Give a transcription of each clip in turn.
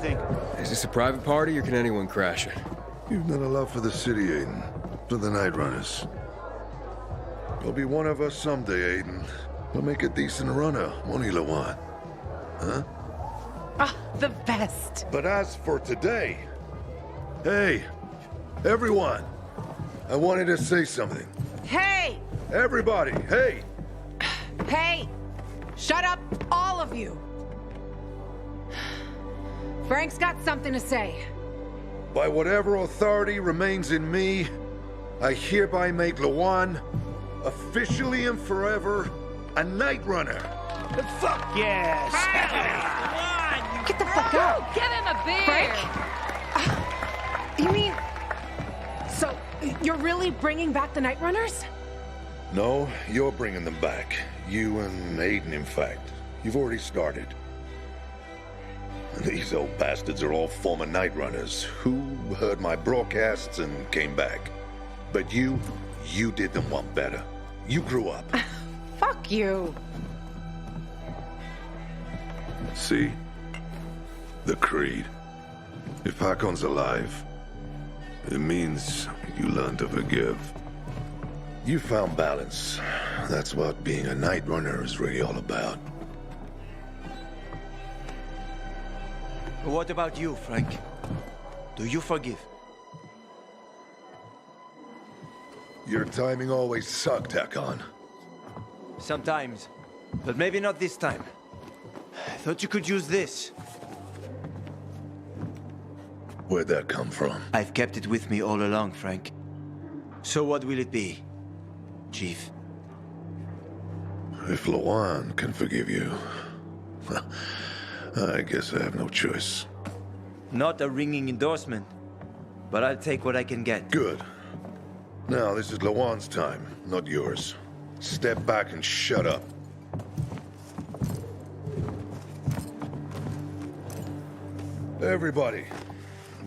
think? Is this a private party or can anyone crash it? You've done a lot for the city, Aiden. For the Night Runners. You'll be one of us someday, Aiden. You'll make a decent runner, won't you, Lawan? Huh? Ah, the best. But as for today... Hey, everyone. I wanted to say something. Hey! Everybody, hey! Hey! Shut up, all of you! Frank's got something to say. By whatever authority remains in me, I hereby make Lawan officially and forever a Night Runner. Fuck yes! Get the fuck out! Give him a beer! Frank? You mean... So, you're really bringing back the Night Runners? No, you're bringing them back. You and Aiden, in fact. You've already started. These old bastards are all former Night Runners who heard my broadcasts and came back. But you did them one better. You grew up. Fuck you. See? The creed. If Hakon's alive, it means you learn to forgive. You found balance. That's what being a Night Runner is really all about. What about you, Frank? Do you forgive? Your timing always sucked, Hakon. Sometimes. But maybe not this time. I thought you could use this. Where'd that come from? I've kept it with me all along, Frank. So what will it be, Chief? If Lawan can forgive you, I guess I have no choice. Not a ringing endorsement, but I'll take what I can get. Good. Now, this is Lawan's time, not yours. Step back and shut up. Everybody,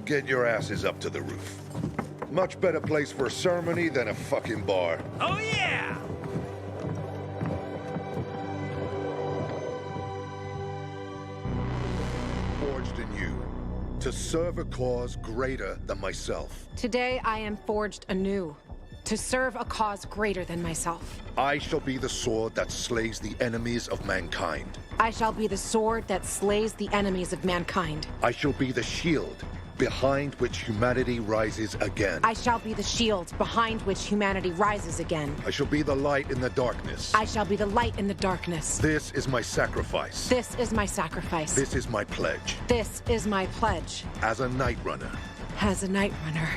get your asses up to the roof. Much better place for a ceremony than a fucking bar. Oh yeah! Forged in you, to serve a cause greater than myself. Today I am forged anew, to serve a cause greater than myself. I shall be the sword that slays the enemies of mankind. I shall be the sword that slays the enemies of mankind. I shall be the shield behind which humanity rises again. I shall be the shield behind which humanity rises again. I shall be the light in the darkness. I shall be the light in the darkness. This is my sacrifice. This is my sacrifice. This is my pledge. This is my pledge. As a Night Runner. As a Night Runner.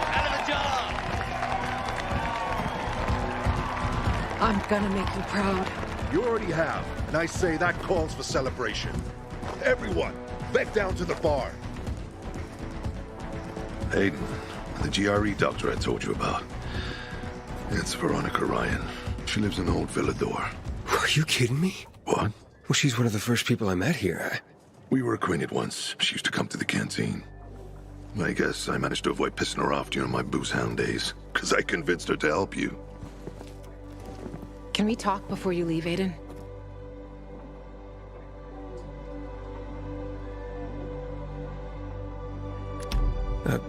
Out of the job! I'm gonna make you proud. You already have, and I say that calls for celebration. Everyone, back down to the bar. Aiden, the GRE doctor I told you about. It's Veronica Ryan. She lives in Old Villador. Are you kidding me? What? Well, she's one of the first people I met here. We were acquainted once. She used to come to the canteen. I guess I managed to avoid pissing her off during my booze hound days, because I convinced her to help you. Can we talk before you leave, Aiden?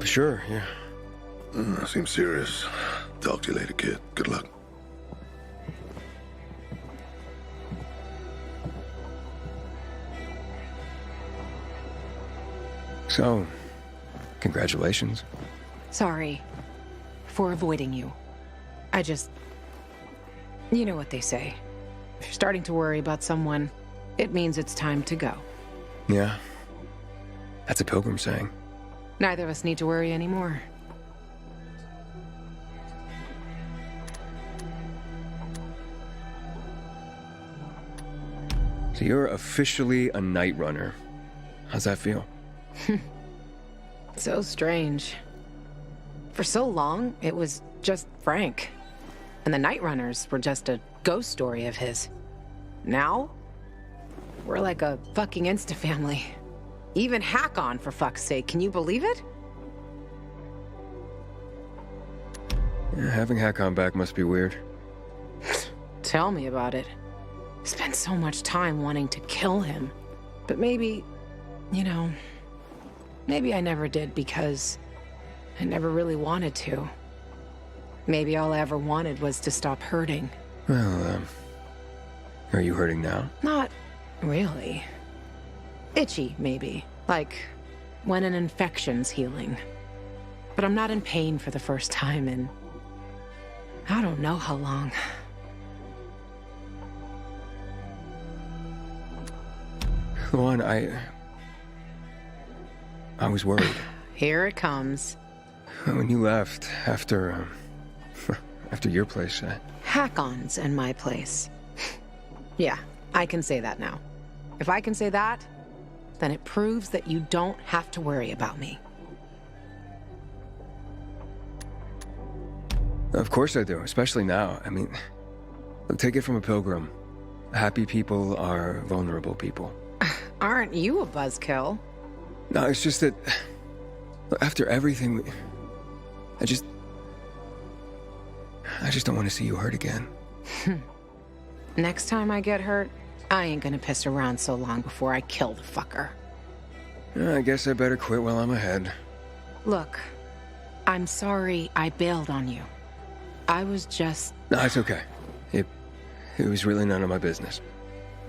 Sure, yeah. Seems serious. Talk to you later, kid. Good luck. So, congratulations. Sorry for avoiding you. I just... You know what they say. If you're starting to worry about someone, it means it's time to go. Yeah. That's a pilgrim saying. Neither of us need to worry anymore. So you're officially a Night Runner. How's that feel? So strange. For so long, it was just Frank. And the Night Runners were just a ghost story of his. Now, we're like a fucking Insta-family. Even Hakon, for fuck's sake. Can you believe it? Yeah, having Hakon back must be weird. Tell me about it. Spent so much time wanting to kill him. But maybe, you know, maybe I never did because I never really wanted to. Maybe all I ever wanted was to stop hurting. Well, are you hurting now? Not really. Itchy, maybe. Like when an infection's healing. But I'm not in pain for the first time in I don't know how long. Luan, I was worried. Here it comes. When you left after your place, Hack-ons and my place. Yeah, I can say that now. If I can say that, then it proves that you don't have to worry about me. Of course I do, especially now. I mean, take it from a pilgrim. Happy people are vulnerable people. Aren't you a buzzkill? No, it's just that after everything, I just don't want to see you hurt again. Next time I get hurt, I ain't gonna piss around so long before I kill the fucker. I guess I better quit while I'm ahead. Look, I'm sorry I bailed on you. I was just... No, it's okay. It was really none of my business.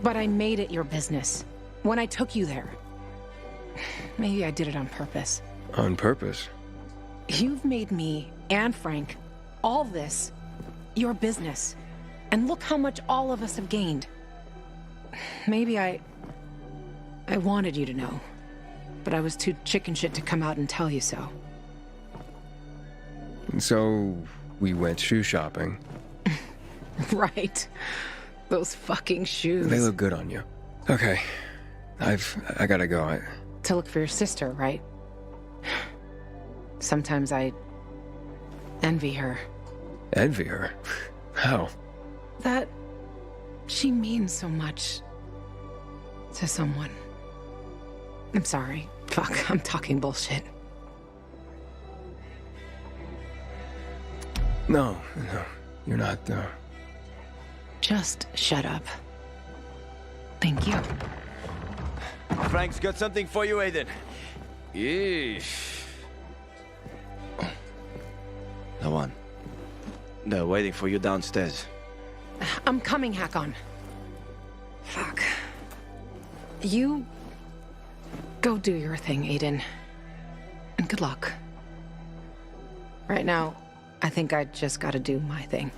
But I made it your business. When I took you there. Maybe I did it on purpose. On purpose? You've made me, and Frank, all this, your business. And look how much all of us have gained. Maybe I wanted you to know. But I was too chicken shit to come out and tell you so. And so... we went shoe shopping. Right. Those fucking shoes. They look good on you. Okay. I gotta go. To look for your sister, right? Sometimes I envy her. Envy her? How? That she means so much to someone. I'm sorry. Fuck, I'm talking bullshit. No, you're not, Just shut up. Thank you. Frank's got something for you, Aiden. Yeesh. No one. They're waiting for you downstairs. I'm coming, Hack-on. Fuck. You... go do your thing, Aiden. And good luck. Right now, I think I just gotta do my thing.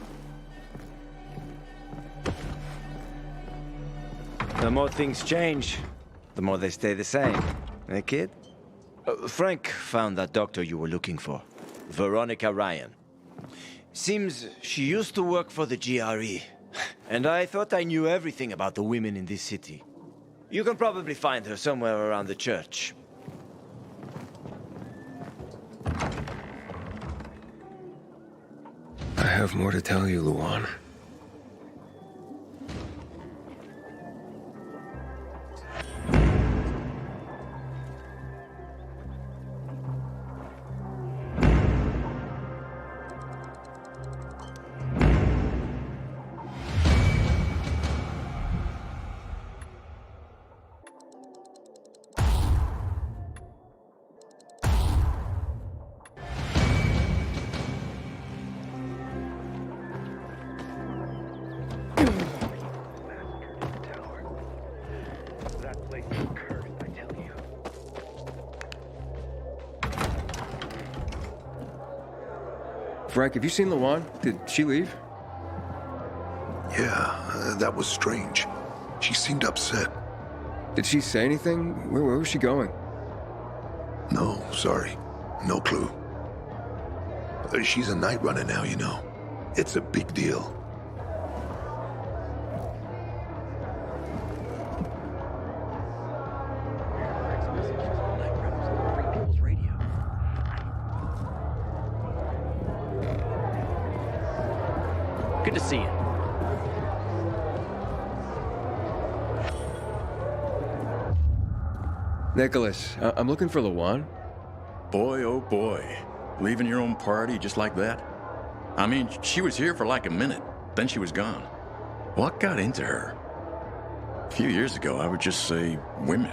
The more things change, the more they stay the same. Eh, kid? Frank found that doctor you were looking for. Veronica Ryan. Seems she used to work for the GRE. And I thought I knew everything about the women in this city. You can probably find her somewhere around the church. I have more to tell you, Luan. Frank, have you seen Luan? Did she leave? Yeah, that was strange. She seemed upset. Did she say anything? Where was she going? No, sorry. No clue. She's a night runner now, you know. It's a big deal. Good to see you. Nicholas, I'm looking for Luan. Boy, oh boy. Leaving your own party just like that? I mean, she was here for like a minute, then she was gone. What got into her? A few years ago, I would just say women.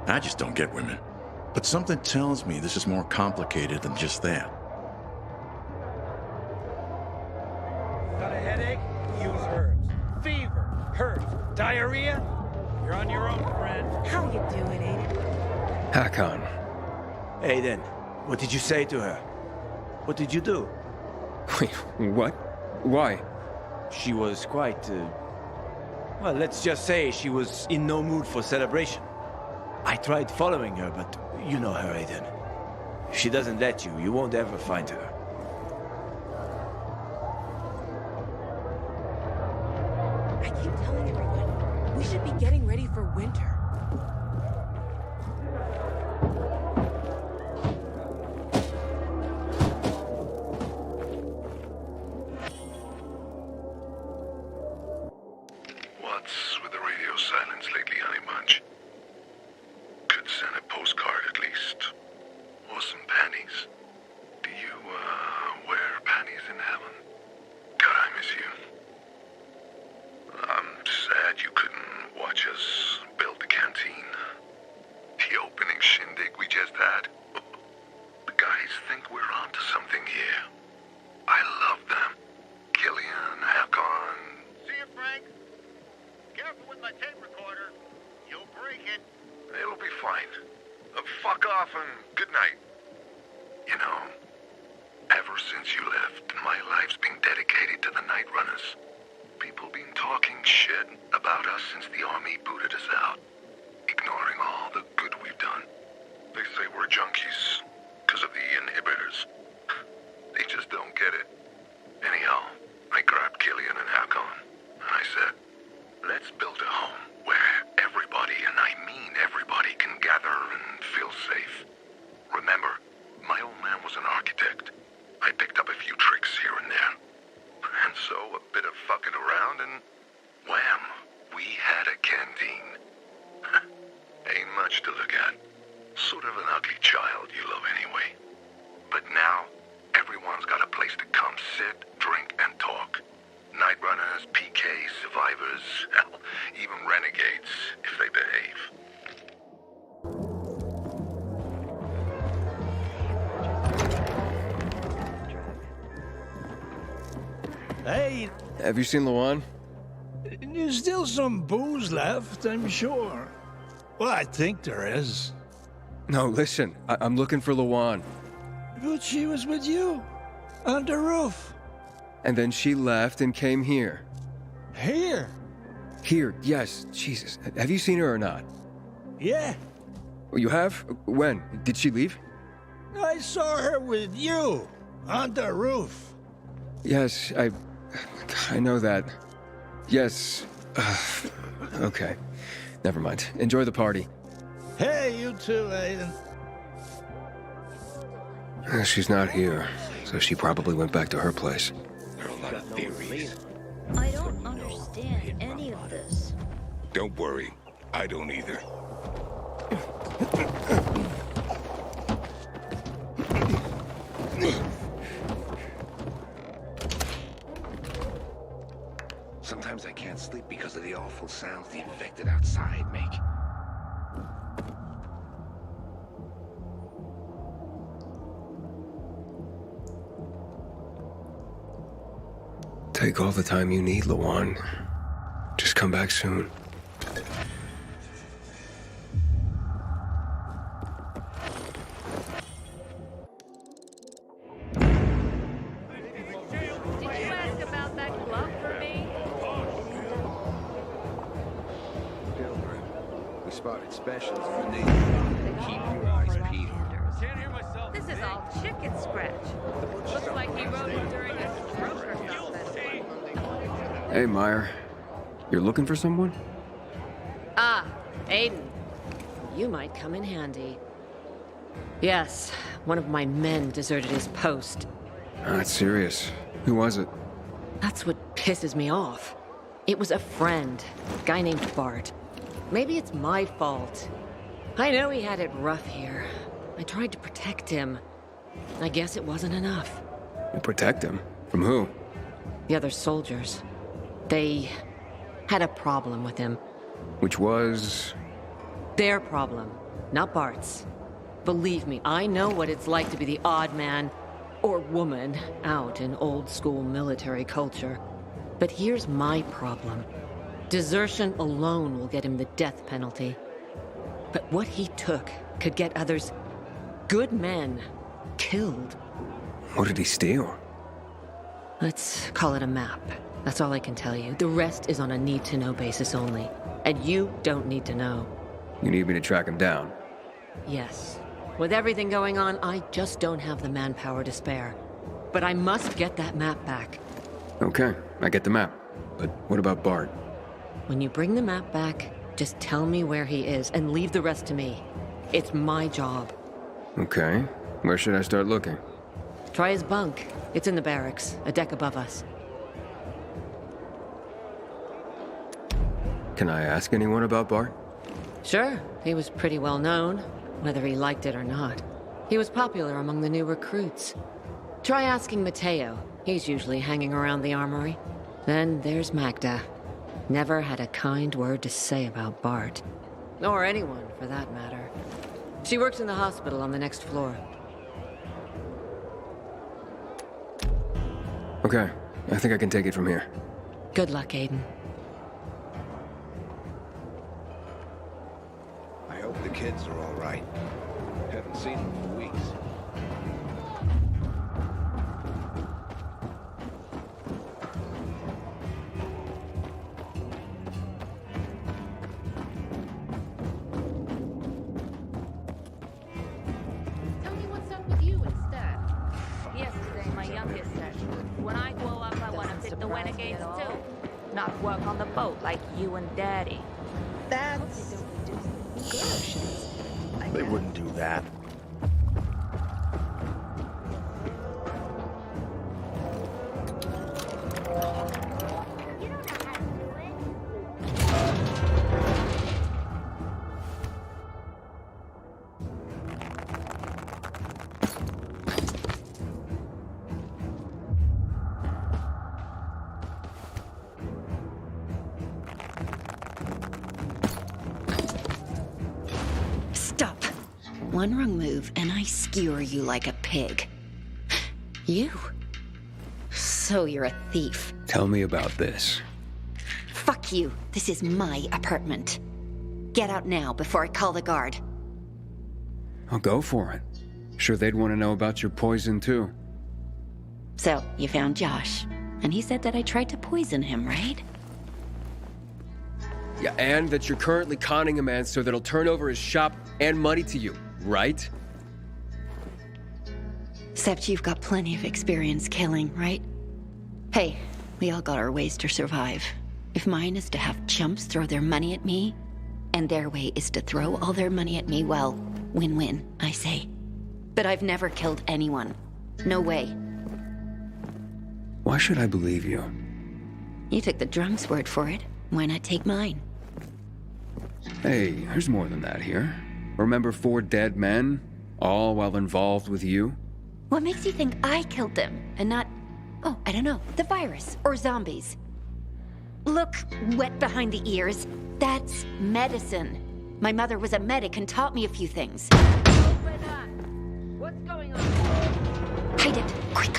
I just don't get women. But something tells me this is more complicated than just that. Got a headache? Use herbs. Fever? Herbs. Diarrhea? You're on your own, friend. How you doing, Aiden? Hakon. Aiden, what did you say to her? What did you do? Wait, what? Why? She was quite, well, let's just say she was in no mood for celebration. I tried following her, but you know her, Aiden. If she doesn't let you, you won't ever find her. I keep telling everyone, we should be getting ready for winter. What's with the radio silence lately, honey bunch? Could send a postcard at least. Or some panties. Do you, wear panties in heaven? God, I miss you. I'm sad you couldn't watch us build the canteen. The opening shindig we just had. The guys think we're onto something here. I love them. Killian, Hakon. See you, Frank. Careful with my tape recorder. You'll break it. It'll be fine. Fuck off and good night. You know, ever since you left, my life's been dedicated to the Night Runners. People been talking shit about us since the army booted us out, ignoring all the good we've done. They say we're junkies because of the inhibitors. They just don't get it. Anyhow, I grabbed Killian and Hakon, and I said, let's build a home where everybody, and I mean everybody, can gather and feel safe. Remember, my old man was an architect. I picked up a few tricks here and there. And so a bit of fucking around and wham, we had a canteen. Ain't much to look at. Sort of an ugly child you love anyway. But now, everyone's got a place to come sit, drink, and talk. Night runners, PKs, survivors, hell, even renegades, if they behave. Hey, Have you seen Luan? there's still some booze left, I'm sure. Well, I think there is. No, listen. I'm looking for Luan. But she was with you. On the roof. And then she left and came here. Here. Here, yes. Jesus. Have you seen her or not? Yeah. Oh, you have? When? Did she leave? I saw her with you. On the roof. Yes, I know that. Yes. Okay. Never mind. Enjoy the party. Hey, you too, Aiden. She's not here, so she probably went back to her place. There are a lot of theories. I don't understand any of this. Don't worry. I don't either. Sometimes I can't sleep because of the awful sounds the infected outside make. Take all the time you need, Luan. Just come back soon. We spotted specials in the neighborhood. Keep your eyes peeled. This is all chicken scratch. Looks like he wrote it during a stroke or something. Hey, Meyer. You're looking for someone? Ah, Aiden. You might come in handy. Yes, one of my men deserted his post. That's serious. Who was it? That's what pisses me off. It was a friend, a guy named Bart. Maybe it's my fault. I know he had it rough here. I tried to protect him. I guess it wasn't enough. You protect him? From who? The other soldiers. They had a problem with him. Which was... Their problem, not Bart's. Believe me, I know what it's like to be the odd man, or woman, out in old-school military culture. But here's my problem. Desertion alone will get him the death penalty. But what he took could get others, good men, killed. What did he steal? Let's call it a map. That's all I can tell you. The rest is on a need-to-know basis only. And you don't need to know. You need me to track him down? Yes. With everything going on, I just don't have the manpower to spare. But I must get that map back. Okay, I get the map. But what about Bart? When you bring the map back, just tell me where he is and leave the rest to me. It's my job. Okay. Where should I start looking? Try his bunk. It's in the barracks, a deck above us. Can I ask anyone about Bart? Sure, he was pretty well known, whether he liked it or not. He was popular among the new recruits. Try asking Mateo. He's usually hanging around the armory. Then there's Magda. Never had a kind word to say about Bart. Or anyone, for that matter. She works in the hospital on the next floor. Okay, I think I can take it from here. Good luck, Aiden. I hope the kids are all right. Haven't seen them for weeks. Tell me what's up with you instead. Yesterday, my youngest said, when I grow up, I want to fit the renegades too. Not work on the boat like you and Daddy. That's... They wouldn't do that. Stop. One wrong move, and I skewer you like a pig. You? So you're a thief. Tell me about this. Fuck you. This is my apartment. Get out now before I call the guard. I'll go for it. Sure they'd want to know about your poison, too. So, you found Josh, and he said that I tried to poison him, right? Yeah, and that you're currently conning a man so that he'll turn over his shop and money to you, right? Except you've got plenty of experience killing, right? Hey, we all got our ways to survive. If mine is to have chumps throw their money at me, and their way is to throw all their money at me, well, win-win, I say. But I've never killed anyone. No way. Why should I believe you? You took the drunk's word for it. Why not take mine? Hey, there's more than that here. Remember 4 dead men? All while involved with you? What makes you think I killed them, and not, oh, I don't know, the virus, or zombies? Look, wet behind the ears, that's medicine. My mother was a medic and taught me a few things. Open up. What's going on? Hide it, quick.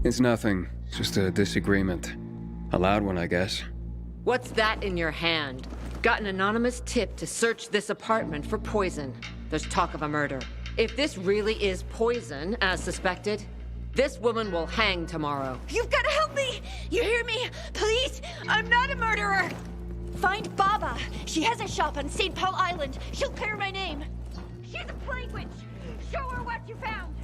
It's nothing. Just a disagreement. A loud one, I guess. What's that in your hand? Got an anonymous tip to search this apartment for poison. There's talk of a murder. If this really is poison, as suspected, this woman will hang tomorrow. You've got to help me! You hear me? Please! I'm not a murderer! Find Baba! She has a shop on St. Paul Island. She'll clear my name. She's a plague witch! Show her what you found!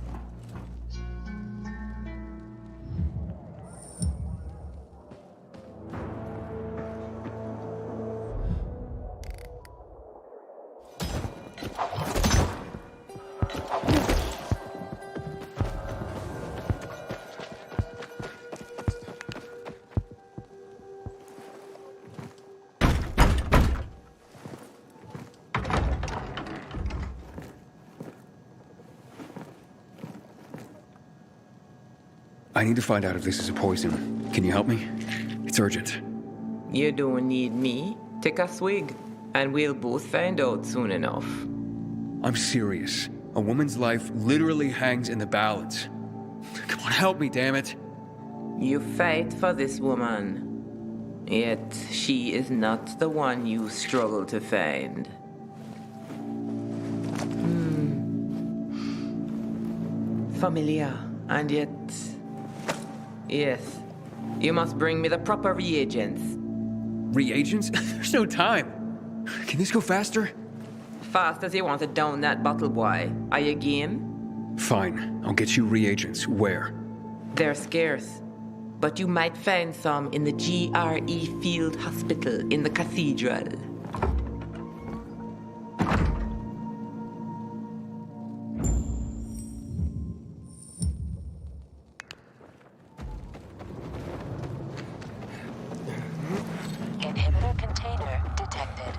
I need to find out if this is a poison. Can you help me? It's urgent. You don't need me. Take a swig, and we'll both find out soon enough. I'm serious. A woman's life literally hangs in the balance. Come on, help me, damn it. You fight for this woman, yet she is not the one you struggle to find. Familiar, and yet... Yes, you must bring me the proper reagents. Reagents? There's no time. Can this go faster? Fast as you want to down that bottle, boy. Are you game? Fine, I'll get you reagents. Where? They're scarce, but you might find some in the GRE Field Hospital in the cathedral. Inhibitor container detected.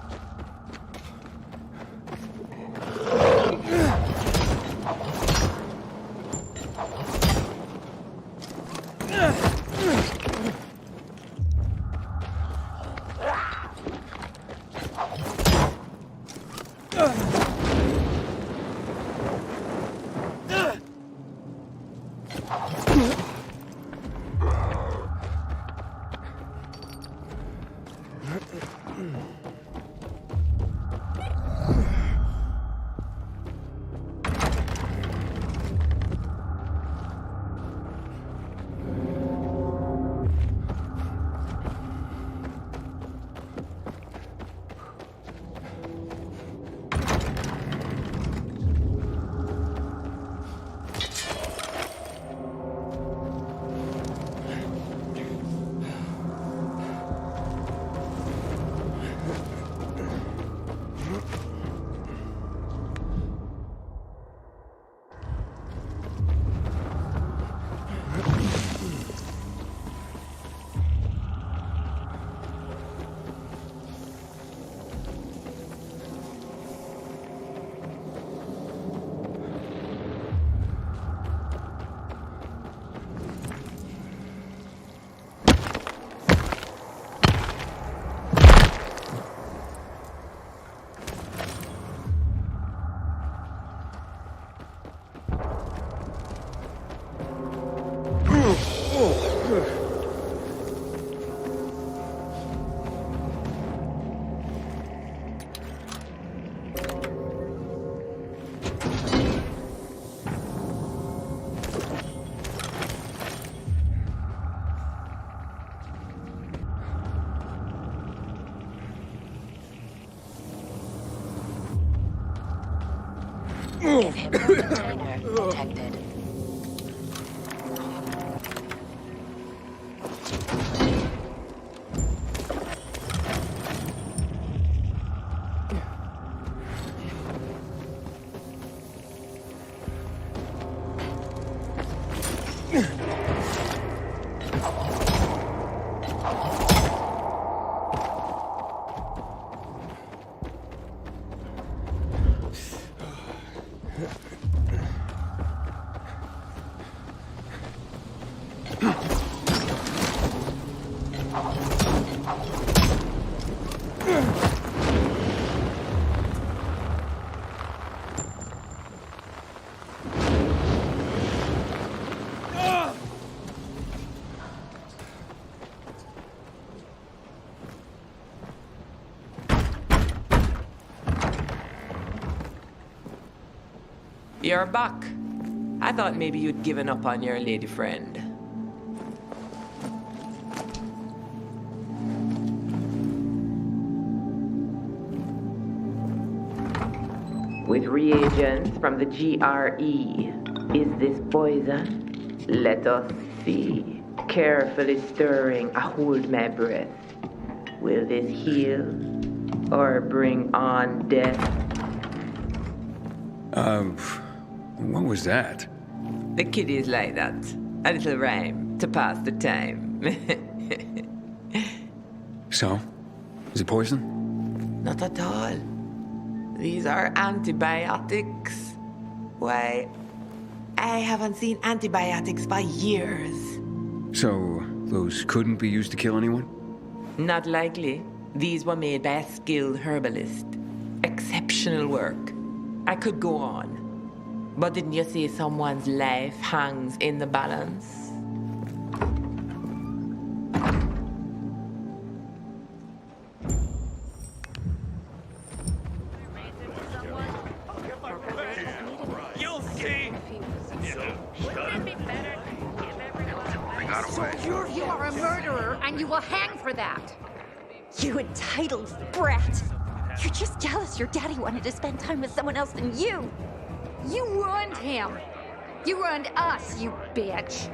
Inhibitor container detected. You're back. I thought maybe you'd given up on your lady friend. With reagents from the GRE, is this poison? Let us see. Carefully stirring, I hold my breath. Will this heal or bring on death? What was that? The kiddies like that. A little rhyme to pass the time. So? Is it poison? Not at all. These are antibiotics. Why, I haven't seen antibiotics for years. So, those couldn't be used to kill anyone? Not likely. These were made by a skilled herbalist. Exceptional work. I could go on. But didn't you see someone's life hangs in the balance? You'll see. So you are a murderer, and you will hang for that. You entitled brat. You're just jealous your daddy wanted to spend time with someone else than you. You ruined him. You ruined us, you bitch.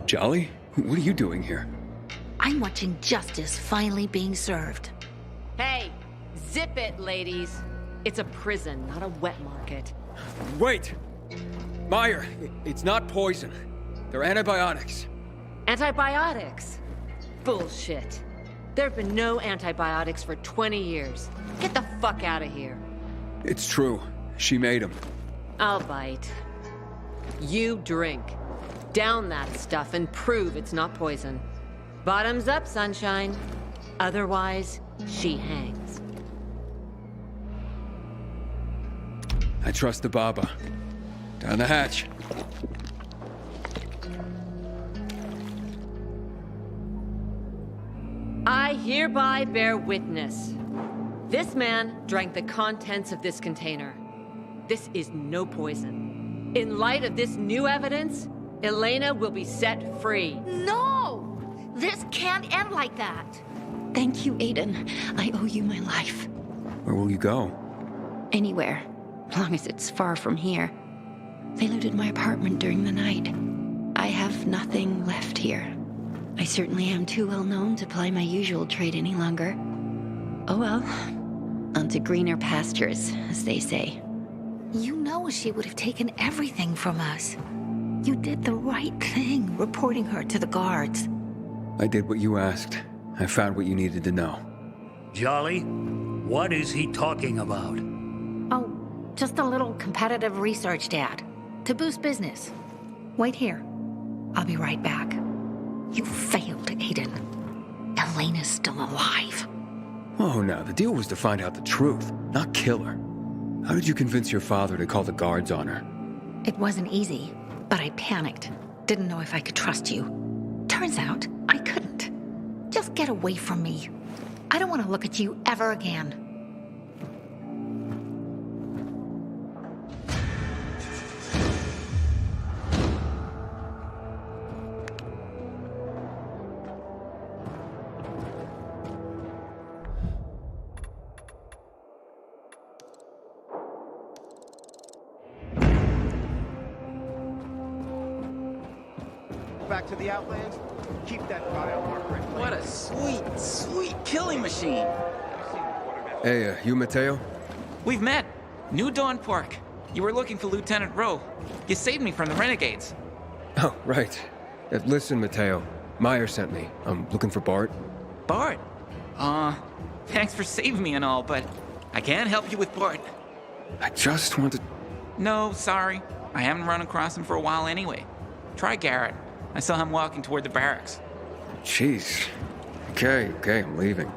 Jolly? What are you doing here? I'm watching justice finally being served. Hey, zip it, ladies. It's a prison, not a wet market. Wait! Meyer, it's not poison. They're antibiotics. Antibiotics? Bullshit. There have been no antibiotics for 20 years. Get the fuck out of here. It's true. She made them. I'll bite. You drink. Down that stuff and prove it's not poison. Bottoms up, sunshine. Otherwise, she hangs. I trust the Baba. Down the hatch. I hereby bear witness. This man drank the contents of this container. This is no poison. In light of this new evidence, Elena will be set free. No! This can't end like that. Thank you, Aiden. I owe you my life. Where will you go? Anywhere, long as it's far from here. They looted my apartment during the night. I have nothing left here. I certainly am too well known to ply my usual trade any longer. Oh well. On to greener pastures, as they say. You know she would have taken everything from us. You did the right thing, reporting her to the guards. I did what you asked. I found what you needed to know. Jolly, what is he talking about? Oh, just a little competitive research, Dad. To boost business. Wait here. I'll be right back. You failed, Aiden. Elena's still alive. Oh no, the deal was to find out the truth, not kill her. How did you convince your father to call the guards on her? It wasn't easy, but I panicked. Didn't know if I could trust you. Turns out, I couldn't. Just get away from me. I don't want to look at you ever again. Back to the Outlands. Keep that biomarker in place. What a sweet, sweet killing machine. Hey, you Mateo? We've met. New Dawn Park. You were looking for Lieutenant Rowe. You saved me from the renegades. Oh, right. Listen, Mateo. Meyer sent me. I'm looking for Bart. Bart? Thanks for saving me and all, but I can't help you with Bart. I just want to... No, sorry. I haven't run across him for a while anyway. Try Garrett. I saw him walking toward the barracks. Jeez. Okay, I'm leaving.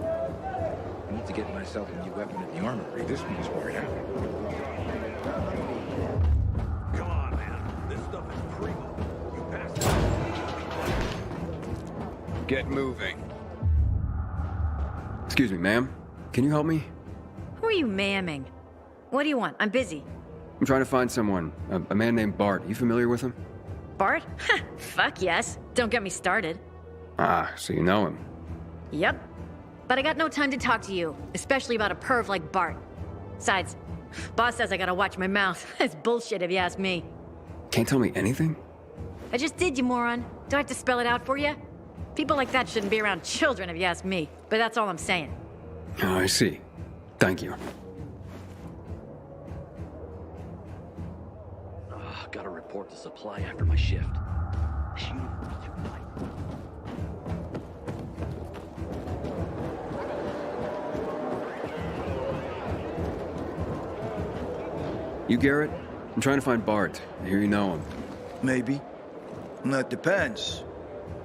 I need to get myself a new weapon at the armory. This one's worn out. Come on, man. This stuff is primo. You passed it. Get moving. Excuse me, ma'am. Can you help me? Who are you mamming? What do you want? I'm busy. I'm trying to find someone. A man named Bart. You familiar with him? Bart? Fuck yes. Don't get me started. Ah, so you know him. Yep. But I got no time to talk to you, especially about a perv like Bart. Besides, boss says I gotta watch my mouth. That's bullshit if you ask me. Can't tell me anything? I just did, you moron. Do I have to spell it out for you? People like that shouldn't be around children if you ask me. But that's all I'm saying. Oh, I see. Thank you. Gotta report the supply after my shift. You Garrett? I'm trying to find Bart. I hear you know him. Maybe. That depends.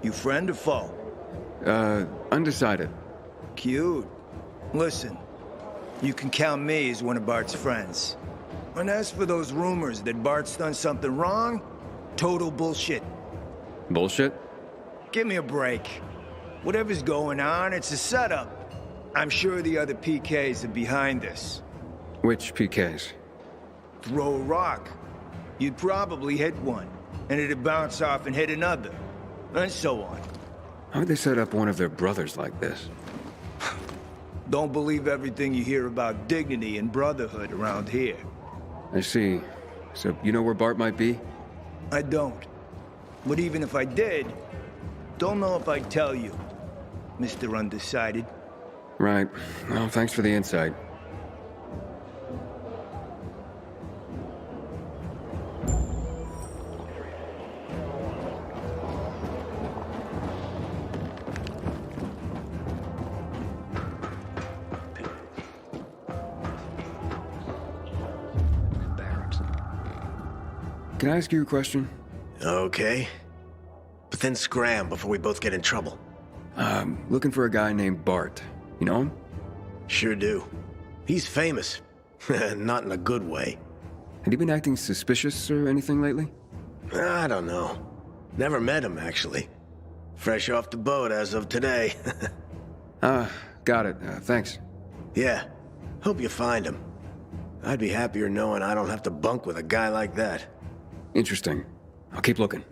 You friend or foe? Undecided. Cute. Listen, you can count me as one of Bart's friends. And as for those rumors that Bart's done something wrong, total bullshit. Bullshit? Give me a break. Whatever's going on, it's a setup. I'm sure the other PKs are behind this. Which PKs? Throw a rock. You'd probably hit one, and it'd bounce off and hit another, and so on. How would they set up one of their brothers like this? Don't believe everything you hear about dignity and brotherhood around here. I see. So you know where Bart might be? I don't. But even if I did, don't know if I'd tell you, Mr. Undecided. Right. Well, thanks for the insight. Can I ask you a question? Okay. But then scram before we both get in trouble. Looking for a guy named Bart. You know him? Sure do. He's famous. Not in a good way. Had he been acting suspicious or anything lately? I don't know. Never met him, actually. Fresh off the boat as of today. Got it. Thanks. Yeah. Hope you find him. I'd be happier knowing I don't have to bunk with a guy like that. Interesting. I'll keep looking.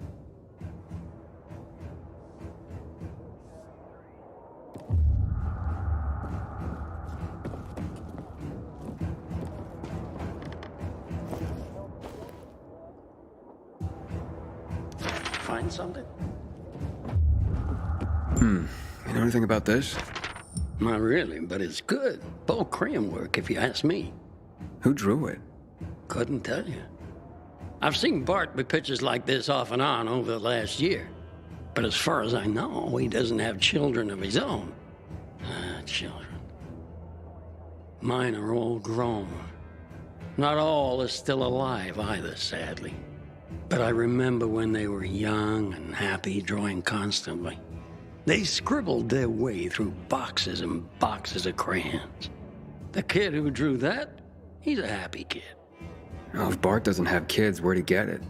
Find something? You know anything about this? Not really, but it's good. Bull cream work, if you ask me. Who drew it? Couldn't tell you. I've seen Bart with pictures like this off and on over the last year. But as far as I know, he doesn't have children of his own. Children. Mine are all grown. Not all are still alive either, sadly. But I remember when they were young and happy, drawing constantly. They scribbled their way through boxes and boxes of crayons. The kid who drew that, he's a happy kid. Oh, if Bart doesn't have kids, where'd he get it?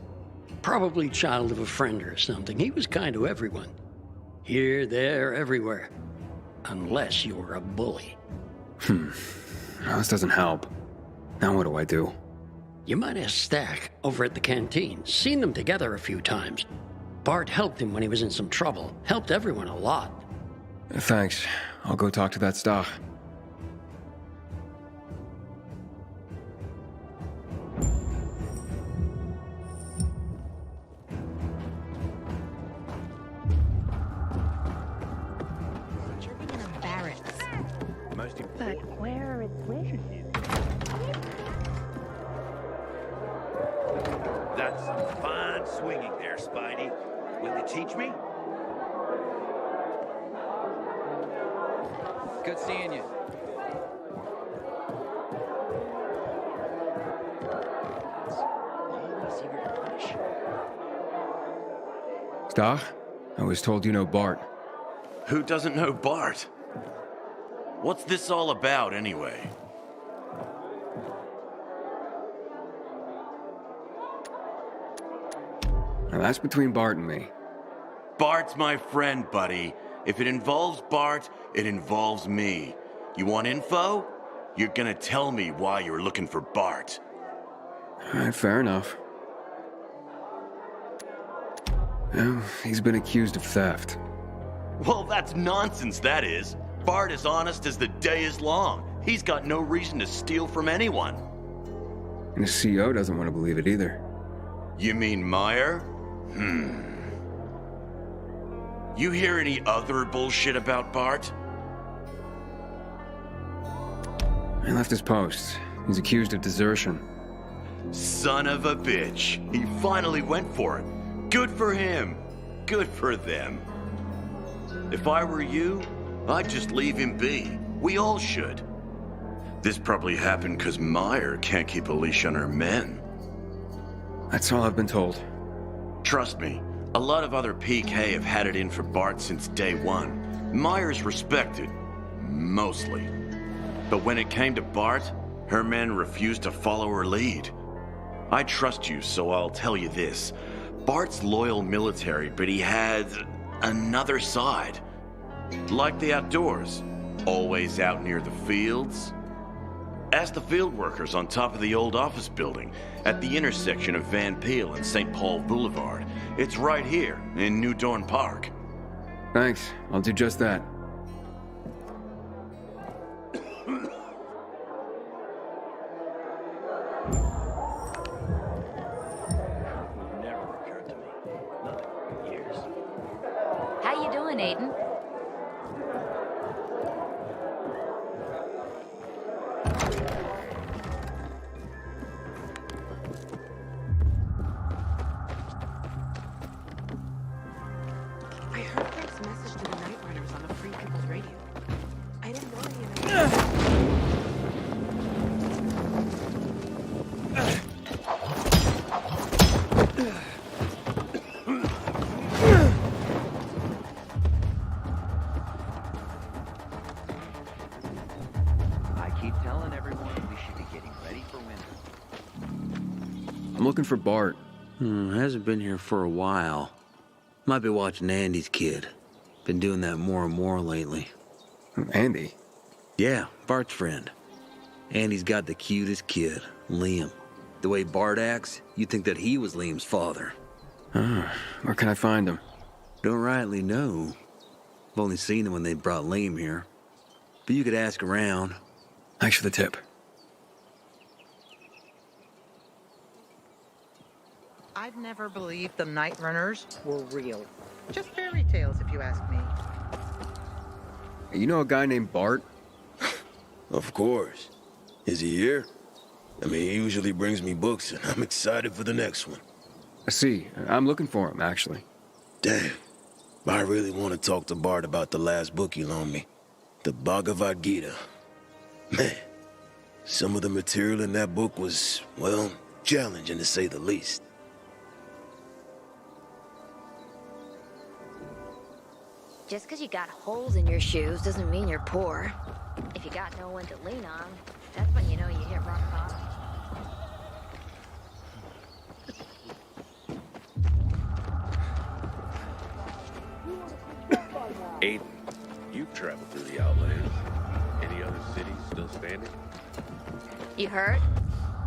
Probably child of a friend or something. He was kind to everyone. Here, there, everywhere. Unless you were a bully. Well, this doesn't help. Now what do I do? You might ask Stack over at the canteen. Seen them together a few times. Bart helped him when he was in some trouble. Helped everyone a lot. Thanks. I'll go talk to that Stack. But where are its wishes? That's some fine swinging there, Spidey. Will you teach me? Good seeing you. Stack? I was told you know Bart. Who doesn't know Bart? What's this all about, anyway? Now that's between Bart and me. Bart's my friend, buddy. If it involves Bart, it involves me. You want info? You're gonna tell me why you're looking for Bart. All right, fair enough. Well, he's been accused of theft. Well, that's nonsense, that is. Bart is honest as the day is long. He's got no reason to steal from anyone. And his CO doesn't want to believe it either. You mean Meyer? You hear any other bullshit about Bart? He left his post. He's accused of desertion. Son of a bitch. He finally went for it. Good for him. Good for them. If I were you, I'd just leave him be. We all should. This probably happened because Meyer can't keep a leash on her men. That's all I've been told. Trust me, a lot of other PK have had it in for Bart since day one. Meyer's respected. Mostly. But when it came to Bart, her men refused to follow her lead. I trust you, so I'll tell you this. Bart's loyal military, but he had another side. Like the outdoors. Always out near the fields. Ask the field workers on top of the old office building at the intersection of Van Peel and St. Paul Boulevard. It's right here in New Dorn Park. Thanks. I'll do just that. How you doing, Aiden? I heard Frank's message to the Night Runners on the Free People's Radio. I didn't know any of it. I keep telling everyone we should be getting ready for winter. I'm looking for Bart. Hasn't been here for a while. Might be watching Andy's kid. Been doing that more and more lately. Andy? Yeah, Bart's friend. Andy's got the cutest kid, Liam. The way Bart acts, you'd think that he was Liam's father. Where can I find him? Don't rightly know. I've only seen him when they brought Liam here. But you could ask around. Thanks for the tip. I'd never believed the Night Runners were real. Just fairy tales, if you ask me. You know a guy named Bart? Of course. Is he here? I mean, he usually brings me books, and I'm excited for the next one. I see. I'm looking for him, actually. Damn. I really want to talk to Bart about the last book he loaned me. The Bhagavad Gita. Man, some of the material in that book was, well, challenging to say the least. Just because you got holes in your shoes doesn't mean you're poor. If you got no one to lean on, that's when you know you hit rock bottom. Aiden, you've traveled through the Outlands. Any other cities still standing? You heard?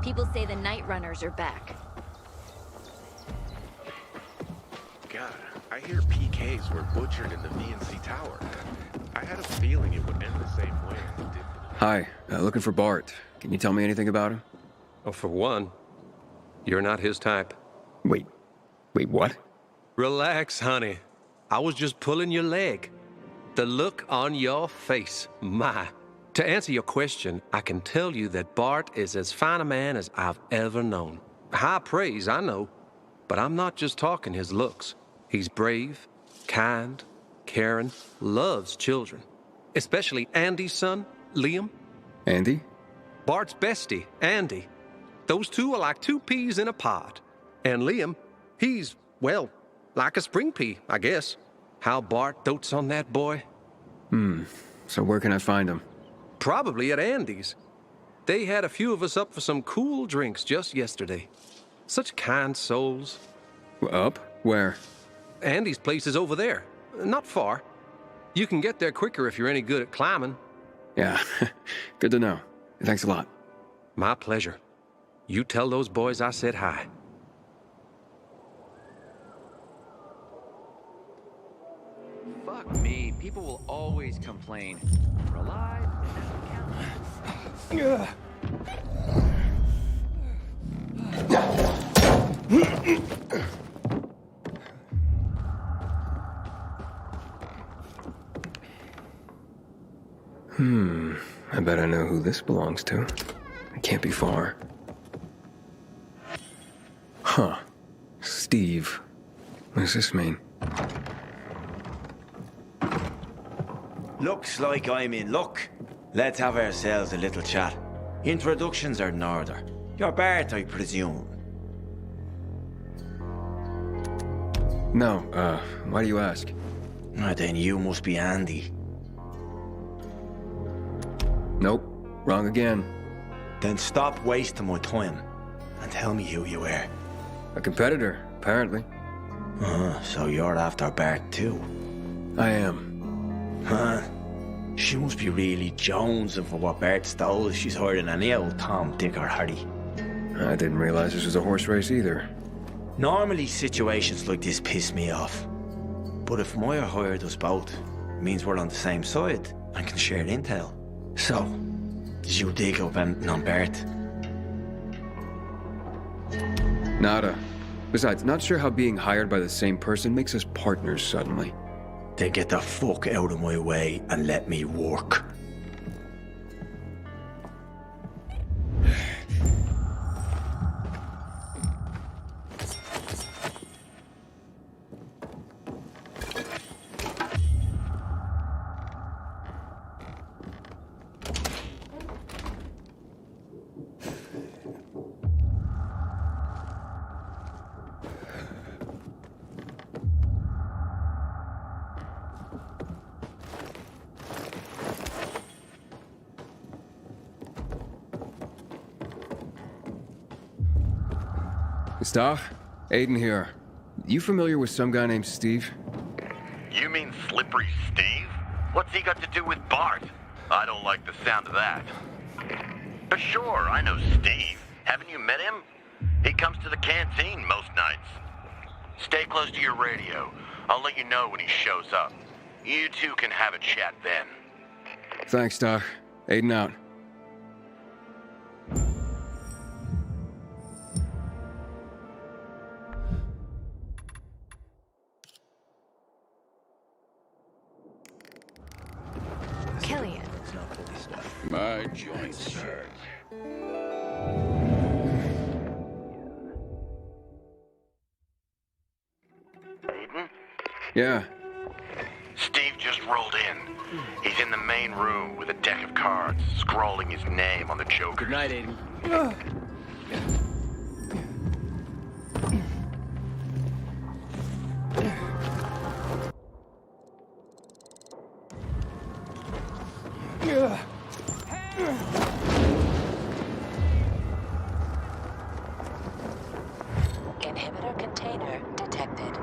People say the Night Runners are back. God, I hear PKs were butchered in the VNC Tower. I had a feeling it would end the same way as it did. Hi, looking for Bart. Can you tell me anything about him? Oh, for one, you're not his type. Wait, what? Relax, honey. I was just pulling your leg. The look on your face, my. To answer your question, I can tell you that Bart is as fine a man as I've ever known. High praise, I know, but I'm not just talking his looks. He's brave, kind, caring, loves children. Especially Andy's son, Liam. Andy? Bart's bestie, Andy. Those two are like two peas in a pod. And Liam, he's, well, like a spring pea, I guess. How Bart dotes on that boy. So where can I find him? Probably at Andy's. They had a few of us up for some cool drinks just yesterday. Such kind souls. Up? Where? Andy's place is over there. Not far. You can get there quicker if you're any good at climbing. Yeah, good to know. Thanks a lot. My pleasure. You tell those boys I said hi. Fuck me, people will always complain. We're alive, and that's what counts. I bet I know who this belongs to. It can't be far. Huh. Steve. What does this mean? Looks like I'm in luck. Let's have ourselves a little chat. Introductions are in order. You're Bart, I presume. No, why do you ask? Then you must be Andy. Nope, wrong again. Then stop wasting my time and tell me who you are. A competitor, apparently. So you're after Bart too? I am. Huh? She must be really jonesing for what Bart stole if she's hiding any old Tom, Dick or Harry. I didn't realize this was a horse race either. Normally situations like this piss me off. But if Moira hired us both, it means we're on the same side and can share intel. So, did you dig up anything on Bart? Nada. Besides, not sure how being hired by the same person makes us partners suddenly. Then get the fuck out of my way and let me work. Gustav? Aiden here. You familiar with some guy named Steve? You mean Slippery Steve? What's he got to do with Bart? I don't like the sound of that. But sure, I know Steve. Haven't you met him? He comes to the canteen most nights. Stay close to your radio. I'll let you know when he shows up. You two can have a chat then. Thanks, Doc. Aiden out. Killian. My joints hurt. Aiden? Yeah. Steve just rolled in. He's in the main room with a deck of cards, scrawling his name on the Joker. Good night, Aiden. Inhibitor container detected.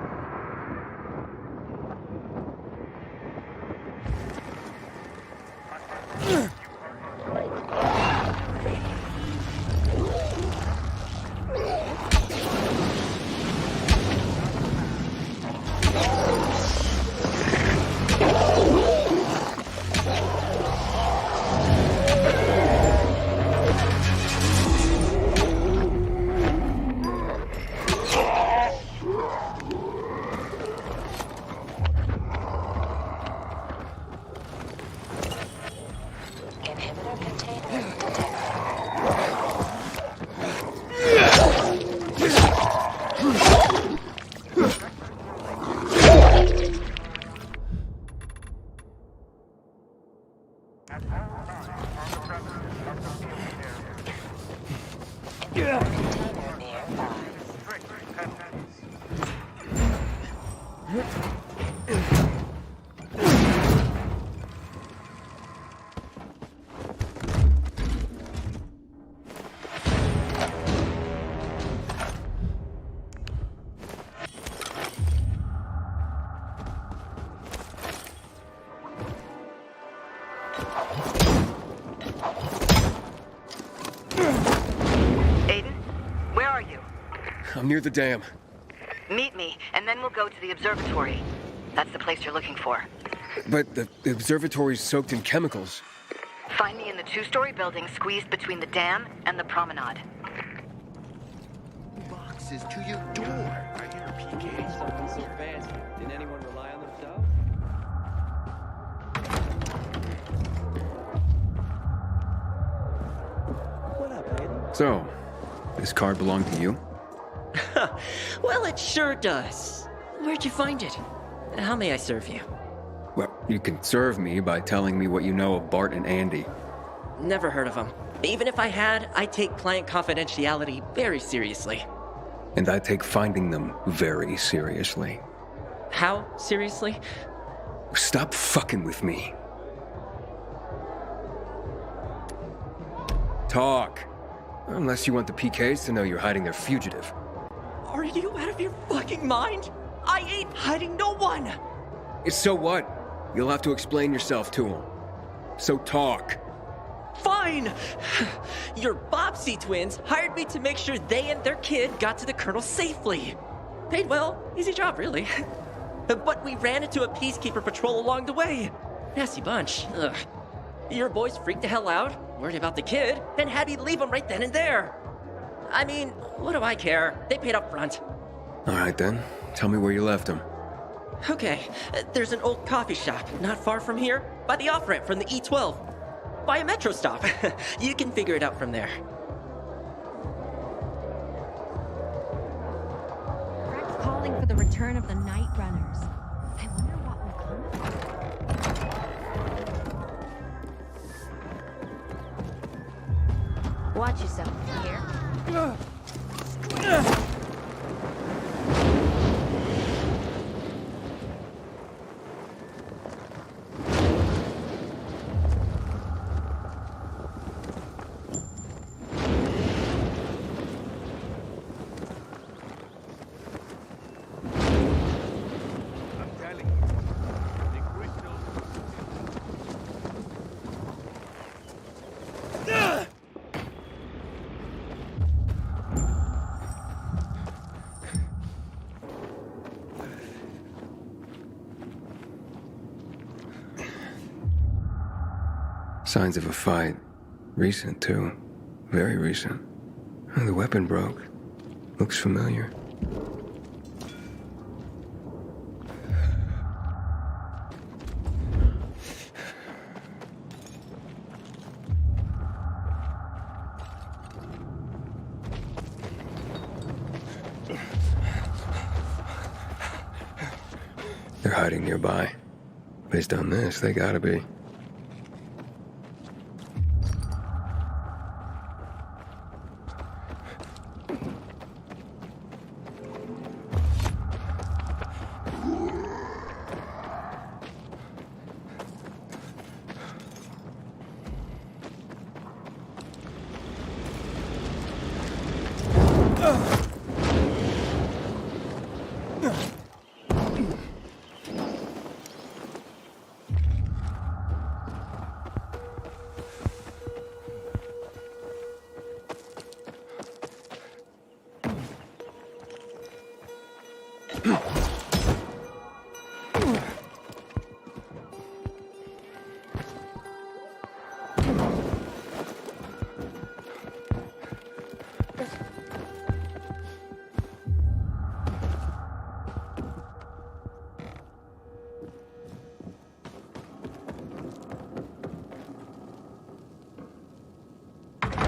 Inhibitor container I'm near the dam. Meet me, and then we'll go to the observatory. That's the place you're looking for. But the observatory's soaked in chemicals. Find me in the two-story building squeezed between the dam and the promenade. Boxes to your door. I hear PKs. Something so fancy. Didn't anyone rely on themselves? What up, Aiden? So, this card belonged to you? Well, it sure does. Where'd you find it? How may I serve you? Well, you can serve me by telling me what you know of Bart and Andy. Never heard of them. Even if I had, I take client confidentiality very seriously. And I take finding them very seriously. How seriously? Stop fucking with me. Talk. Unless you want the PKs to know you're hiding their fugitive. Are you out of your fucking mind? I ain't hiding no one! So what? You'll have to explain yourself to them. So talk. Fine! Your Bobbsey twins hired me to make sure they and their kid got to the Colonel safely. Paid well, easy job really. But we ran into a peacekeeper patrol along the way. Nasty bunch. Ugh. Your boys freaked the hell out, worried about the kid, and had me leave them right then and there. I mean, what do I care? They paid up front. Alright then, tell me where you left them. Okay, there's an old coffee shop not far from here, by the off-ramp from the E12. By a metro stop. You can figure it out from there. Rex calling for the return of the Night Runners. I wonder what will come. Watch yourself, here. Signs of a fight. Recent, too. Very recent. The weapon broke. Looks familiar. They're hiding nearby. Based on this, they gotta be.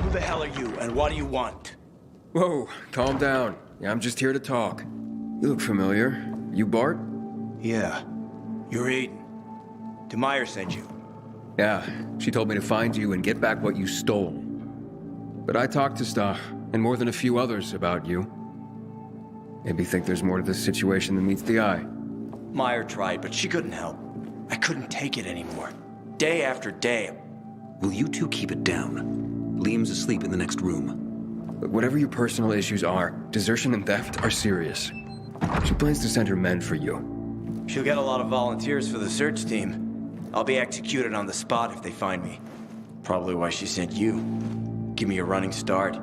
Who the hell are you, and what do you want? Whoa, calm down. Yeah, I'm just here to talk. You look familiar. You Bart? Yeah. You're Aiden. DeMeyer sent you. Yeah, she told me to find you and get back what you stole. But I talked to Stach, and more than a few others about you. Maybe think there's more to this situation than meets the eye. Meyer tried, but she couldn't help. I couldn't take it anymore. Day after day. Will you two keep it down? Liam's asleep in the next room. But whatever your personal issues are, desertion and theft are serious. She plans to send her men for you. She'll get a lot of volunteers for the search team. I'll be executed on the spot if they find me. Probably why she sent you. Give me a running start.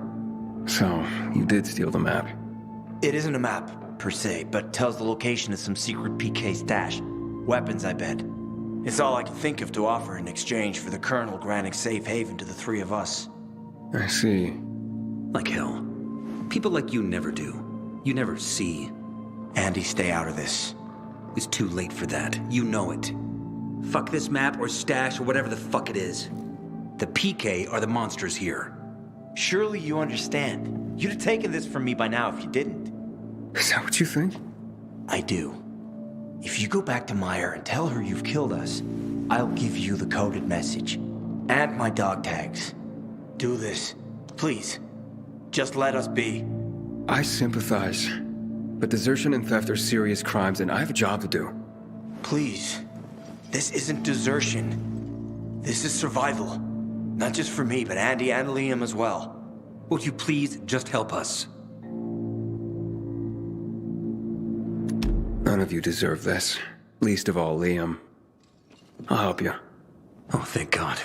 So, you did steal the map. It isn't a map, per se, but tells the location of some secret PK stash. Weapons, I bet. It's all I can think of to offer in exchange for the Colonel granting safe haven to the three of us. I see. Like hell. People like you never do. You never see. Andy, stay out of this. It's too late for that. You know it. Fuck this map or stash or whatever the fuck it is. The PK are the monsters here. Surely you understand. You'd have taken this from me by now if you didn't. Is that what you think? I do. If you go back to Meyer and tell her you've killed us, I'll give you the coded message. And my dog tags. do this. Please. Just let us be. I sympathize. But desertion and theft are serious crimes, and I have a job to do. Please. This isn't desertion. This is survival. Not just for me, but Andy and Liam as well. Would you please just help us? None of you deserve this. Least of all, Liam. I'll help you. Oh, thank God.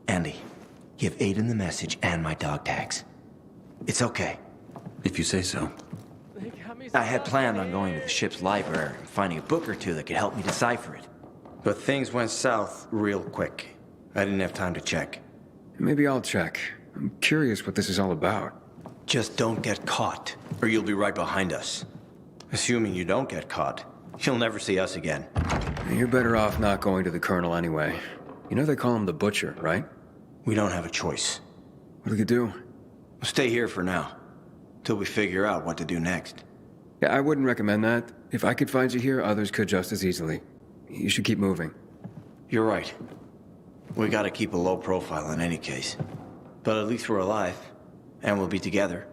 Andy, give Aiden the message and my dog tags. It's okay. If you say so. I had planned on going to the ship's library and finding a book or two that could help me decipher it. But things went south real quick. I didn't have time to check. Maybe I'll check. I'm curious what this is all about. Just don't get caught, or you'll be right behind us. Assuming you don't get caught, you'll never see us again. You're better off not going to the Colonel anyway. You know they call him the Butcher, right? We don't have a choice. What do we do? We'll stay here for now, till we figure out what to do next. Yeah, I wouldn't recommend that. If I could find you here, others could just as easily. You should keep moving. You're right. We gotta keep a low profile in any case. But at least we're alive, and we'll be together.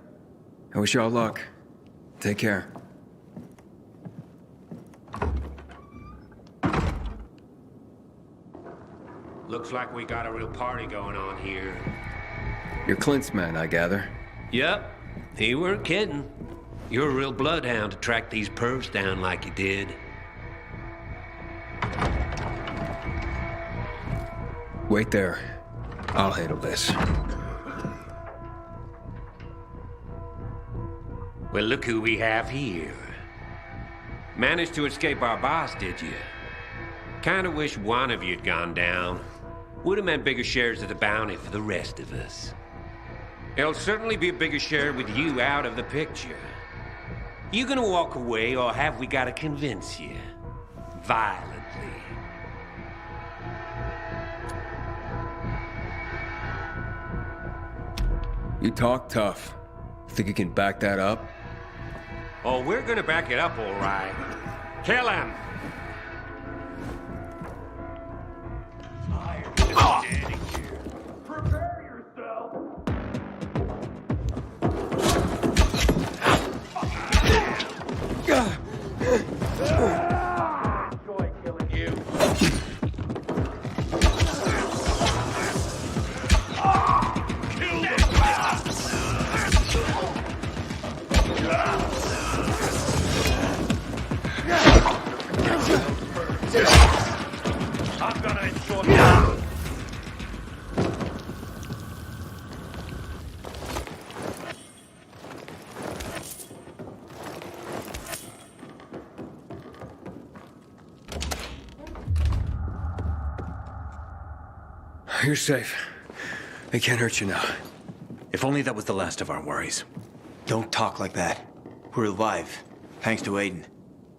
I wish you all luck. Take care. Looks like we got a real party going on here. You're Clint's man, I gather. Yep, he weren't kidding. You're a real bloodhound to track these pervs down like you did. Wait there. I'll handle this. Well, look who we have here. Managed to escape our boss, did you? Kinda wish one of you'd gone down. Would have meant bigger shares of the bounty for the rest of us. It'll certainly be a bigger share with you out of the picture. You gonna walk away, or have we gotta convince you? Violently. You talk tough. Think you can back that up? Oh, we're gonna back it up, all right. Kill him! Prepare yourself! Enjoy killing you. Kill the I'm gonna enjoy it. You're safe. They can't hurt you now. If only that was the last of our worries. Don't talk like that. We're alive, thanks to Aiden.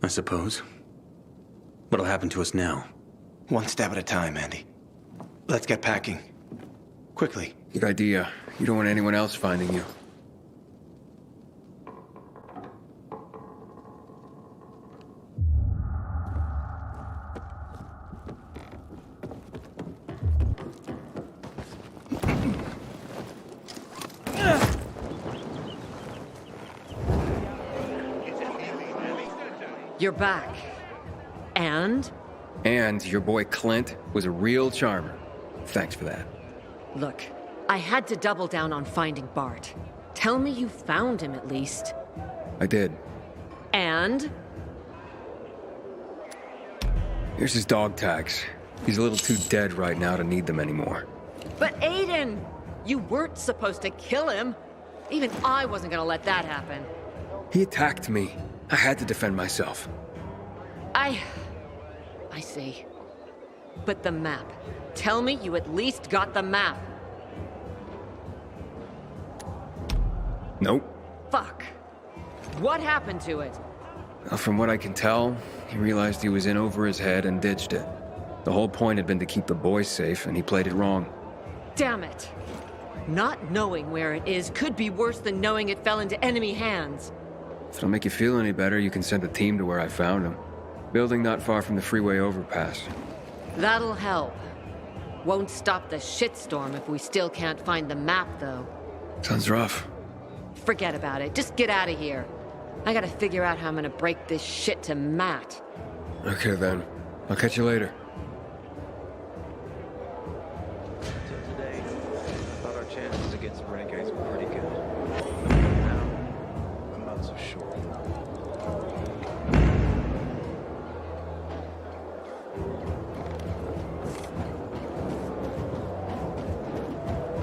I suppose. What'll happen to us now? One step at a time, Andy. Let's get packing. Quickly. Good idea. You don't want anyone else finding you. You're back. And? And your boy Clint was a real charmer. Thanks for that. Look, I had to double down on finding Bart. Tell me you found him at least. I did. And? Here's his dog tags. He's a little too dead right now to need them anymore. But Aiden! You weren't supposed to kill him. Even I wasn't gonna let that happen. He attacked me. I had to defend myself. I see. But the map. Tell me you at least got the map. Nope. Fuck. What happened to it? Well, from what I can tell, he realized he was in over his head and ditched it. The whole point had been to keep the boys safe, and he played it wrong. Damn it. Not knowing where it is could be worse than knowing it fell into enemy hands. If it'll make you feel any better, you can send a team to where I found him. Building not far from the freeway overpass. That'll help. Won't stop the shitstorm if we still can't find the map, though. Sounds rough. Forget about it. Just get out of here. I gotta figure out how I'm gonna break this shit to Matt. Okay, then. I'll catch you later. Until today, I thought our chances against renegades were pretty good. Now, I'm not so sure.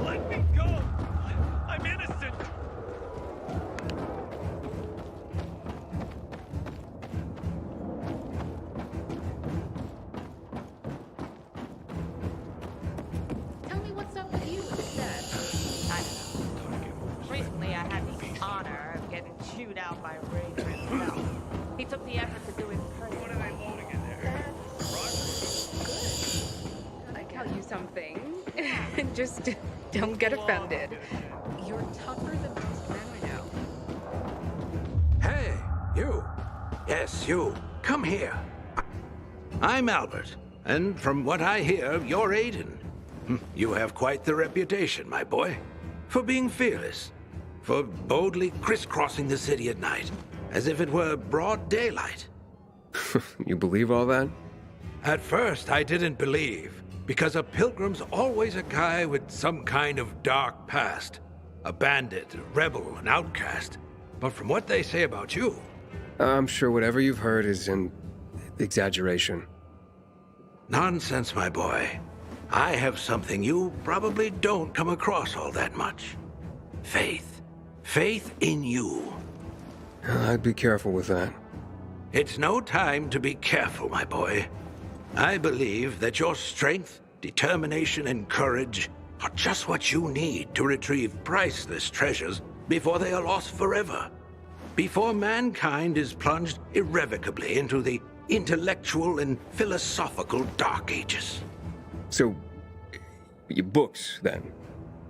Let me go! I'm innocent! Tell me what's up with you instead. I don't know. Recently, I had the honor of getting chewed out by Ranger himself. He took the effort to do his training. What are they loading in there? I tell you something. Just don't get offended. You're tougher than most men I know. Hey, you. Yes, you. Come here. I'm Albert, and from what I hear, you're Aiden. You have quite the reputation, my boy, for being fearless, for boldly crisscrossing the city at night, as if it were broad daylight. You believe all that? At first, I didn't believe, because a pilgrim's always a guy with some kind of dark past. A bandit, a rebel, an outcast. But from what they say about you... I'm sure whatever you've heard is an exaggeration. Nonsense, my boy. I have something you probably don't come across all that much. Faith. Faith in you. I'd be careful with that. It's no time to be careful, my boy. I believe that your strength, determination, and courage are just what you need to retrieve priceless treasures before they are lost forever. Before mankind is plunged irrevocably into the intellectual and philosophical Dark Ages. So, your books, then?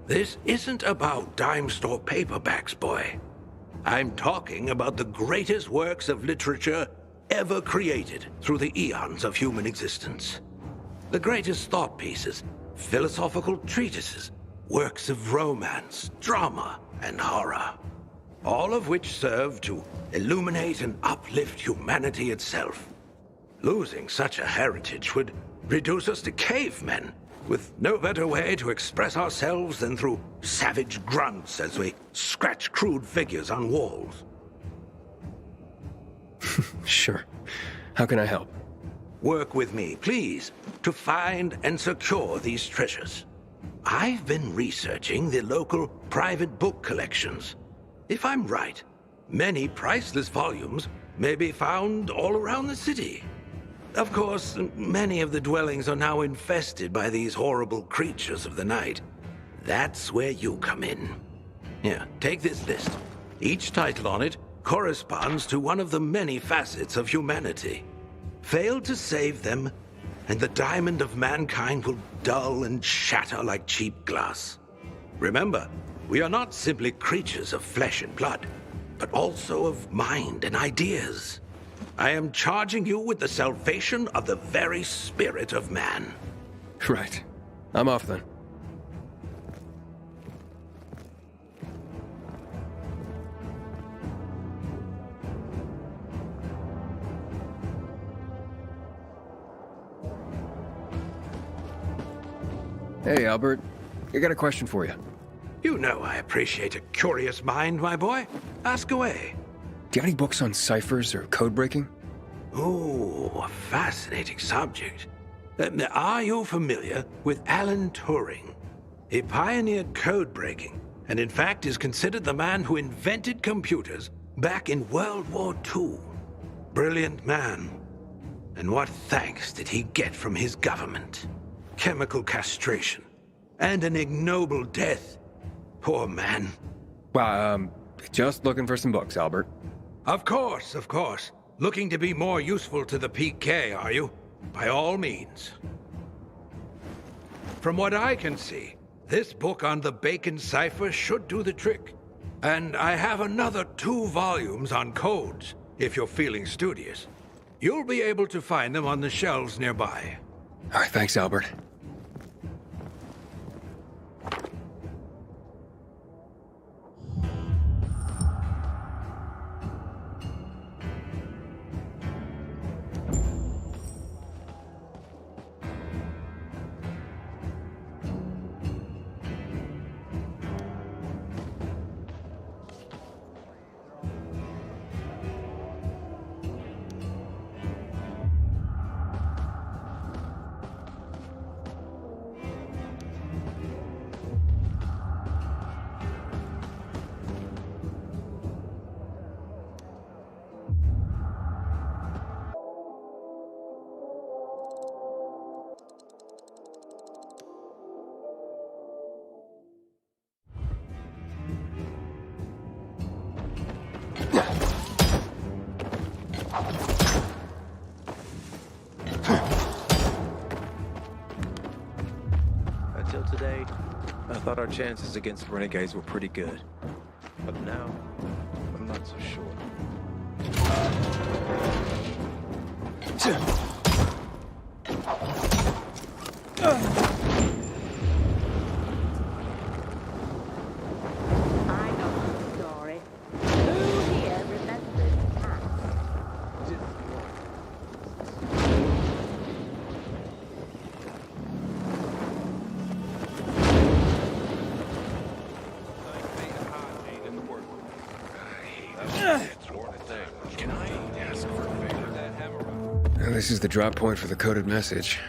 This isn't about dime store paperbacks, boy. I'm talking about the greatest works of literature ever created through the eons of human existence. The greatest thought pieces, philosophical treatises, works of romance, drama, and horror. All of which serve to illuminate and uplift humanity itself. Losing such a heritage would reduce us to cavemen, with no better way to express ourselves than through savage grunts as we scratch crude figures on walls. Sure. How can I help? Work with me, please, to find and secure these treasures. I've been researching the local private book collections. If I'm right, many priceless volumes may be found all around the city. Of course, many of the dwellings are now infested by these horrible creatures of the night. That's where you come in. Here, take this list. Each title on it corresponds to one of the many facets of humanity. Fail to save them, and the diamond of mankind will dull and shatter like cheap glass. Remember, we are not simply creatures of flesh and blood, but also of mind and ideas. I am charging you with the salvation of the very spirit of man. Right. I'm off then. Hey, Albert. I got a question for you. You know I appreciate a curious mind, my boy. Ask away. Do you have any books on ciphers or code breaking? Ooh, a fascinating subject. Are you familiar with Alan Turing? He pioneered code breaking, and in fact is considered the man who invented computers back in World War II. Brilliant man. And what thanks did he get from his government? Chemical castration, and an ignoble death. Poor man. Wow, just looking for some books, Albert. Of course, of course. Looking to be more useful to the PK, are you? By all means. From what I can see, this book on the Bacon cipher should do the trick. And I have another 2 volumes on codes, if you're feeling studious. You'll be able to find them on the shelves nearby. All right, thanks, Albert. Thought our chances against renegades were pretty good. But now, I'm not so sure. I know the story. Who here remembers the past? Can I ask for a favor? Now, this is the drop point for the coded message.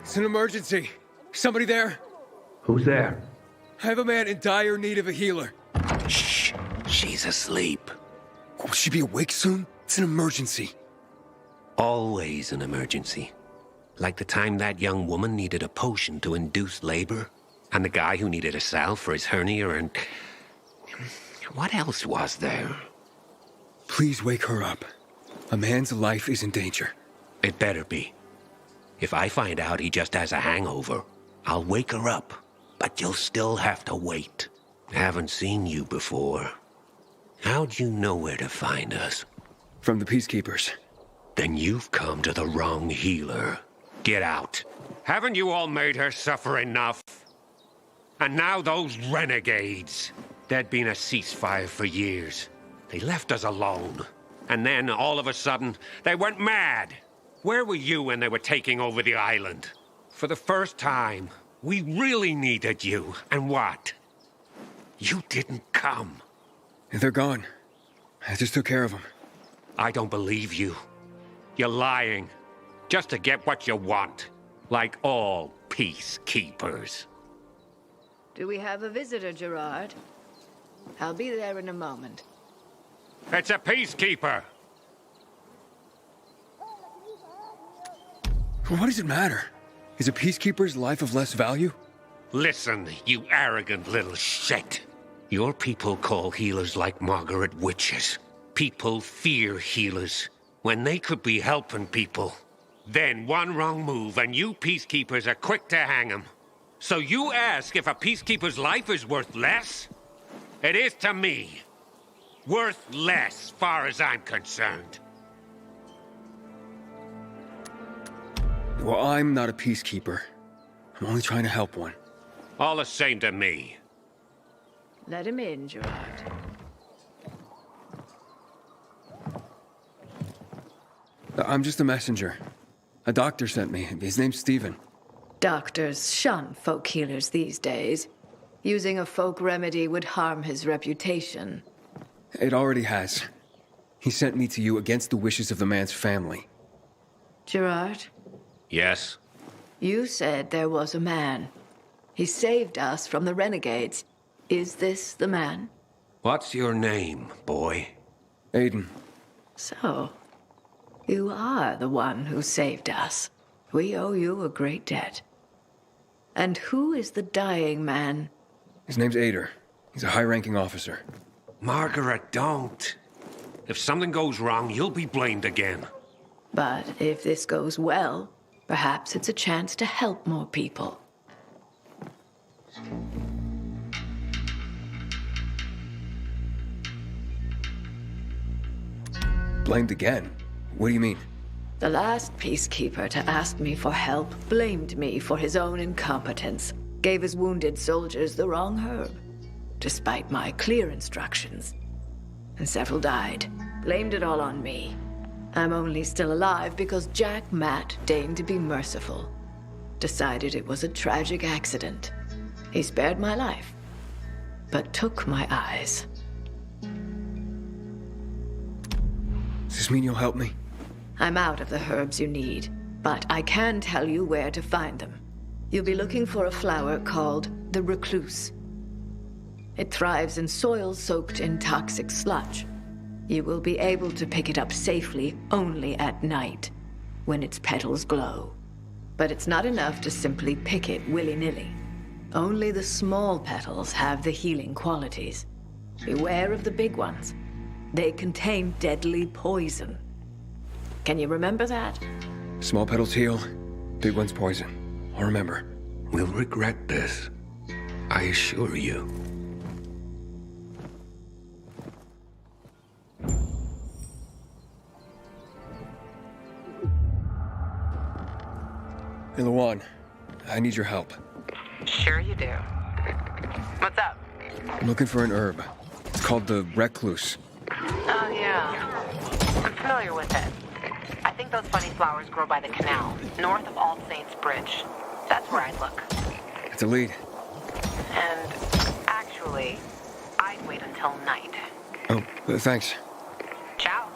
It's an emergency. Somebody there? Who's there? I have a man in dire need of a healer. Shh. She's asleep. Will she be awake soon? It's an emergency. Always an emergency. Like the time that young woman needed a potion to induce labor, and the guy who needed a salve for his hernia, and... what else was there? Please wake her up. A man's life is in danger. It better be. If I find out he just has a hangover, I'll wake her up, but you'll still have to wait. Haven't seen you before. How'd you know where to find us? From the Peacekeepers. Then you've come to the wrong healer. Get out. Haven't you all made her suffer enough? And now those renegades. There'd been a ceasefire for years. They left us alone. And then, all of a sudden, they went mad. Where were you when they were taking over the island? For the first time, we really needed you. And what? You didn't come. They're gone. I just took care of them. I don't believe you. You're lying. Just to get what you want. Like all peacekeepers. Do we have a visitor, Gerard? I'll be there in a moment. It's a peacekeeper! What does it matter? Is a peacekeeper's life of less value? Listen, you arrogant little shit. Your people call healers like Margaret witches. People fear healers when they could be helping people. Then one wrong move and you peacekeepers are quick to hang 'em. So you ask if a peacekeeper's life is worth less? It is to me. Worth less, far as I'm concerned. Well, I'm not a peacekeeper. I'm only trying to help one. All the same to me. Let him in, Gerard. I'm just a messenger. A doctor sent me. His name's Stephen. Doctors shun folk healers these days. Using a folk remedy would harm his reputation. It already has. He sent me to you against the wishes of the man's family. Gerard, Yes? you said there was a man. He saved us from the renegades. Is this the man? What's your name, boy? Aiden. So, you are the one who saved us. We owe you a great debt. And who is the dying man? His name's Ader. He's a high-ranking officer. Margaret, don't. If something goes wrong, you'll be blamed again. But if this goes well, perhaps it's a chance to help more people. Blamed again? What do you mean? The last peacekeeper to ask me for help blamed me for his own incompetence. Gave his wounded soldiers the wrong herb, despite my clear instructions. And several died. Blamed it all on me. I'm only still alive because Jack Matt deigned to be merciful. Decided it was a tragic accident. He spared my life, but took my eyes. Does this mean you'll help me? I'm out of the herbs you need, but I can tell you where to find them. You'll be looking for a flower called the recluse. It thrives in soil soaked in toxic sludge. You will be able to pick it up safely only at night, when its petals glow. But it's not enough to simply pick it willy-nilly. Only the small petals have the healing qualities. Beware of the big ones. They contain deadly poison. Can you remember that? Small petals heal, big ones poison. I'll remember. We'll regret this. I assure you. Hey, Luan, I need your help. Sure you do. What's up? I'm looking for an herb. It's called the recluse. Oh, yeah. I'm familiar with it. I think those funny flowers grow by the canal, north of All Saints Bridge. That's where I'd look. It's a lead. And actually, I'd wait until night. Oh, thanks. Ciao.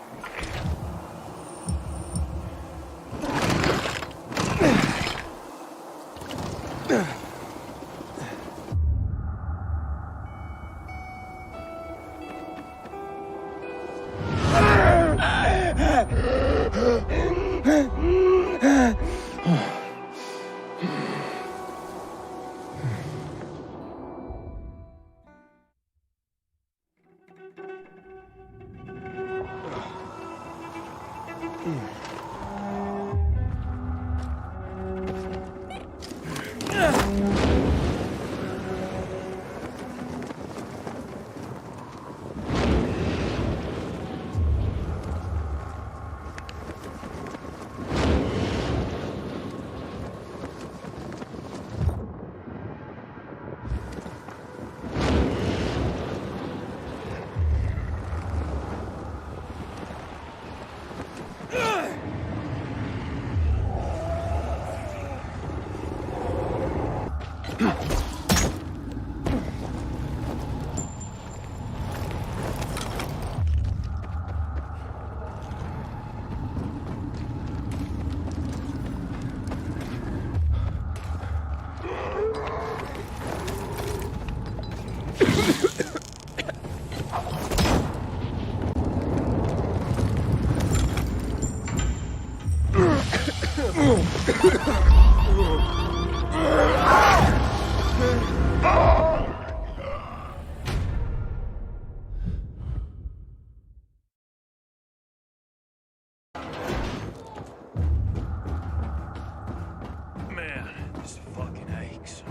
Man, this fucking aches.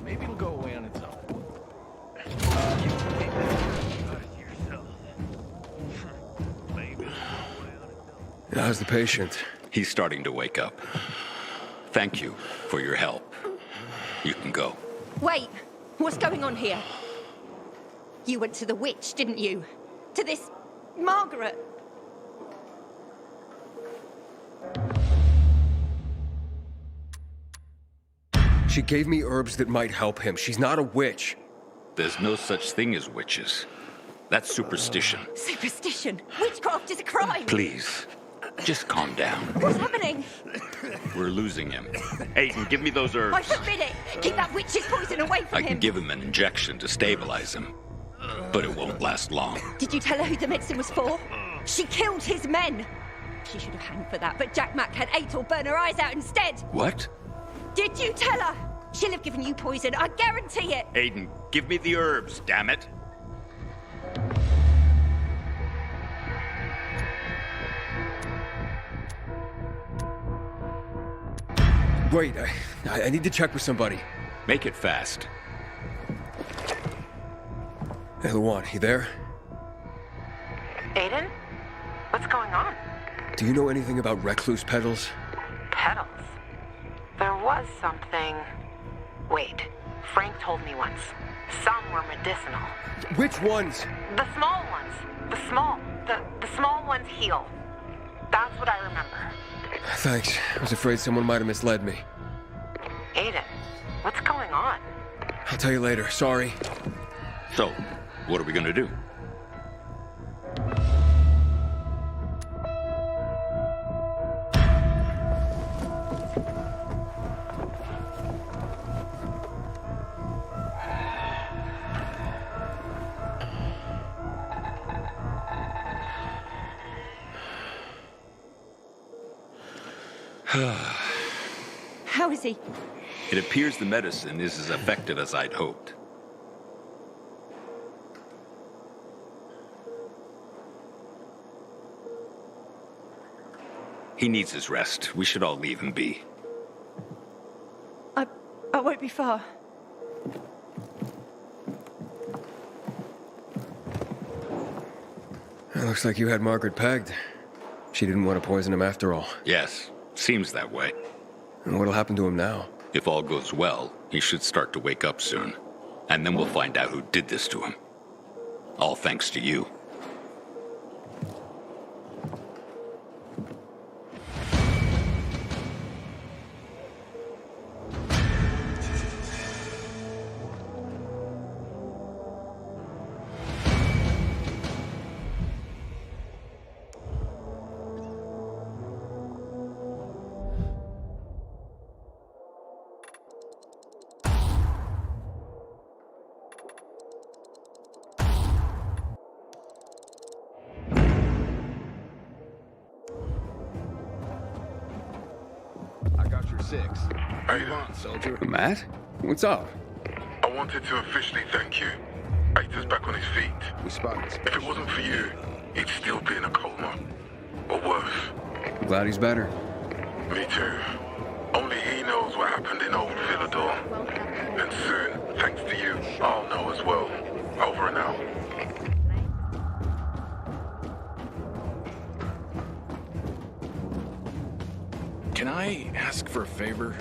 Maybe it'll go away on its own. How's the patient? He's starting to wake up. Thank you for your help. You can go. Wait, what's going on here? You went to the witch, didn't you? To this Margaret. She gave me herbs that might help him. She's not a witch. There's no such thing as witches. That's superstition. Superstition. Witchcraft is a crime. Please, just calm down. What's happening? We're losing him. Aiden, give me those herbs. I forbid it. Keep that witch's poison away from I him. can give him an injection to stabilize him, but it won't last long. Did you tell her who the medicine was for? She killed his men. She should have hanged for that, but Jack Mack had Atel burn her eyes out instead. What? Did you tell her? She'll have given you poison, I guarantee it. Aiden, give me the herbs, damn it. Wait, I need to check with somebody. Make it fast. Hey, Luan, you there? Aiden? going on? Do you know anything about recluse petals? Petals? There was something... Wait, Frank told me once. Some were medicinal. Which ones? The small ones. The small ones heal. That's what I remember. Thanks. I was afraid someone might have misled me. Aiden, what's going on? I'll tell you later. Sorry. So, what are we gonna do? How is he? It appears the medicine is as effective as I'd hoped. He needs his rest. We should all leave him be. I won't be far. It looks like you had Margaret pegged. She didn't want to poison him after all. Yes, seems that way. And what'll happen to him now? If all goes well, he should start to wake up soon. And then we'll find out who did this to him. All thanks to you. Six. How you doing, soldier? Matt? What's up? I wanted to officially thank you. Aita's back on his feet. We spotted If it wasn't for you, he'd still be in a coma. Or worse. I'm glad he's better. Me too. Only he knows what happened in old Villador. And soon, thanks to you, I'll know as well. Over and out. Can I ask for a favor?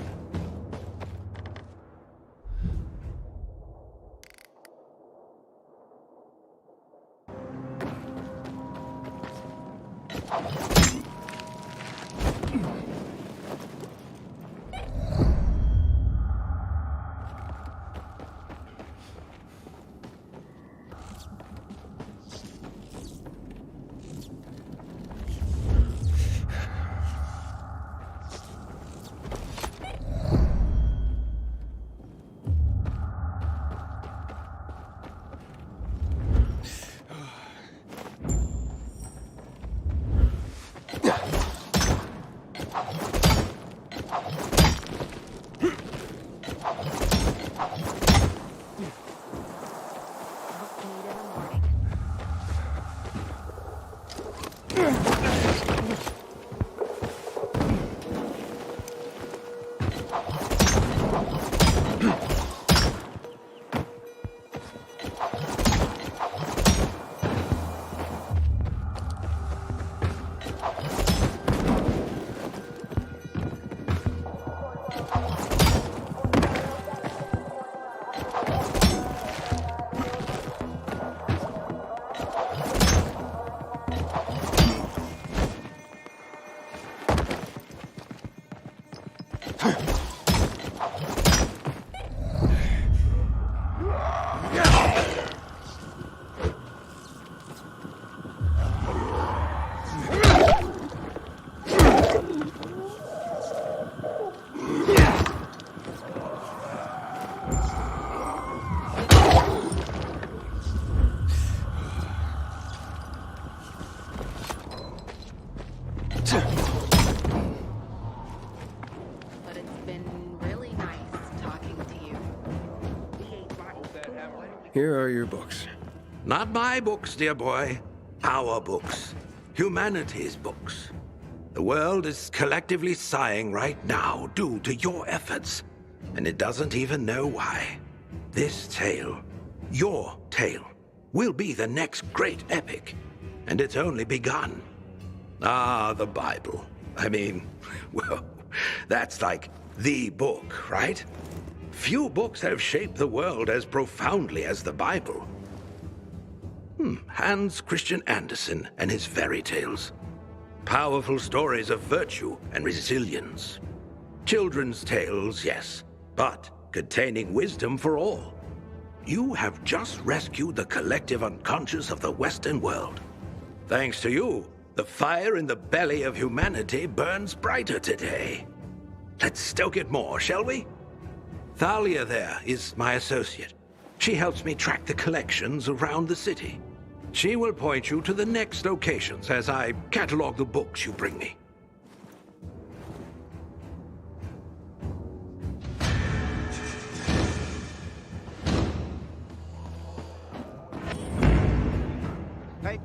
But it's been really nice talking to you. Here are your books. Not my books, dear boy. Our books. Humanity's books. The world is collectively sighing right now due to your efforts, and it doesn't even know why. This tale, your tale, will be the next great epic, and it's only begun. Ah, the Bible. I mean, well, that's like the book, right? Few books have shaped the world as profoundly as the Bible. Hans Christian Andersen and his fairy tales. Powerful stories of virtue and resilience. Children's tales, yes, but containing wisdom for all. You have just rescued the collective unconscious of the Western world. Thanks to you, the fire in the belly of humanity burns brighter today. Let's stoke it more, shall we? Thalia there is my associate. She helps me track the collections around the city. She will point you to the next locations as I catalog the books you bring me. Hey.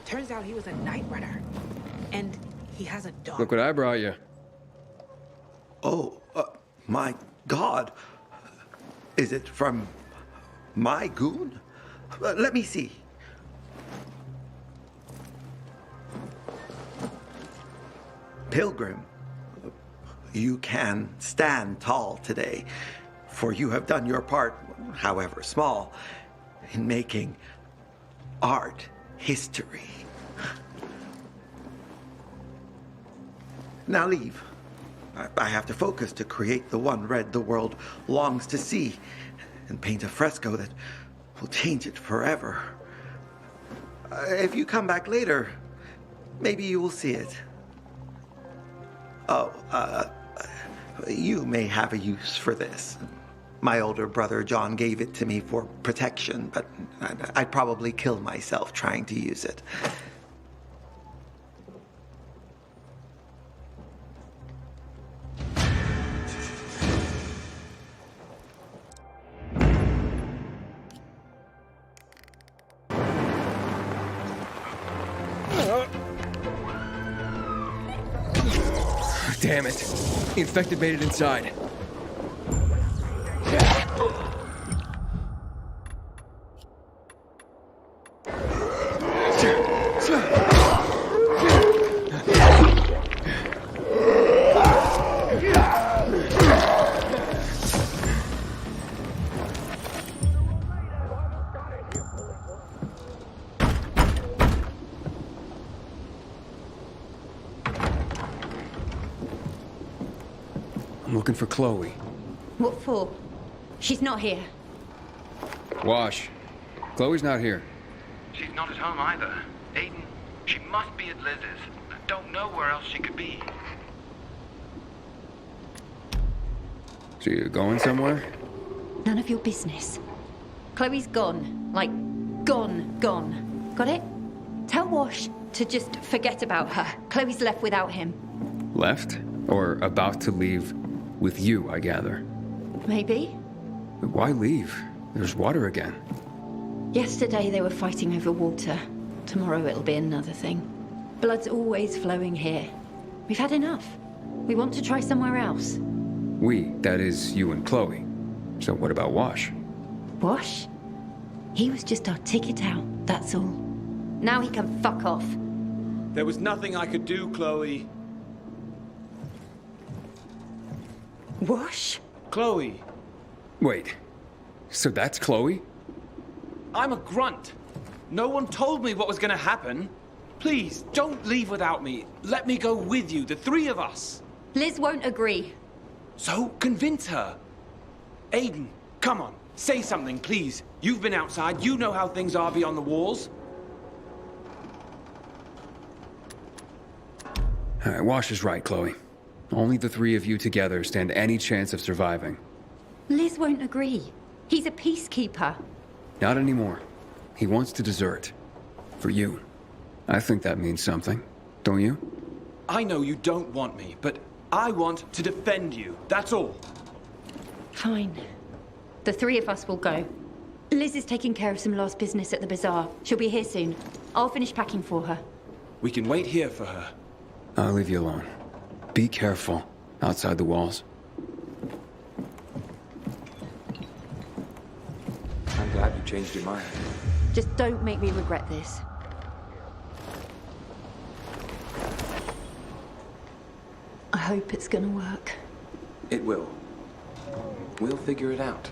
Turns out he was a night runner. And he has a dog. Look what I brought you. Oh, my God. Is it from my goon? Let me see. Pilgrim, you can stand tall today, for you have done your part, however small, in making art history. Now leave. I have to focus to create the one red the world longs to see, and paint a fresco that will change it forever. If you come back later, maybe you will see it. Oh, you may have a use for this. My older brother John gave it to me for protection, but I'd probably kill myself trying to use it. Damn it. The infected made it inside. I'm looking for Chloe. What for? She's not here. Wash. Chloe's not here. She's not at home either. Aiden, she must be at Liz's. I don't know where else she could be. So you going somewhere? None of your business. Chloe's gone. Like, gone. Got it? Tell Wash to just forget about her. Chloe's left without him. Left? Or about to leave with you, I gather. Maybe. Why leave? There's water again. Yesterday they were fighting over water. Tomorrow it'll be another thing. Blood's always flowing here. We've had enough. We want to try somewhere else. We, that is you and Chloe. So what about Wash? Wash? He was just our ticket out, that's all. Now he can fuck off. There was nothing I could do, Chloe. Wash? Chloe. Wait. So that's Chloe? I'm a grunt. No one told me what was gonna happen. Please, don't leave without me. Let me go with you, the three of us. Liz won't agree. So, convince her. Aiden, come on. Say something, please. You've been outside. You know how things are beyond the walls. All right, Wash is right, Chloe. Only the three of you together stand any chance of surviving. Liz won't agree. He's a peacekeeper. Not anymore. He wants to desert. For you. I think that means something. Don't you? I know you don't want me, but I want to defend you. That's all. Fine. The three of us will go. Liz is taking care of some last business at the bazaar. She'll be here soon. I'll finish packing for her. We can wait here for her. I'll leave you alone. Be careful outside the walls. I'm glad you changed your mind. Just don't make me regret this. I hope it's gonna work. It will. We'll figure it out.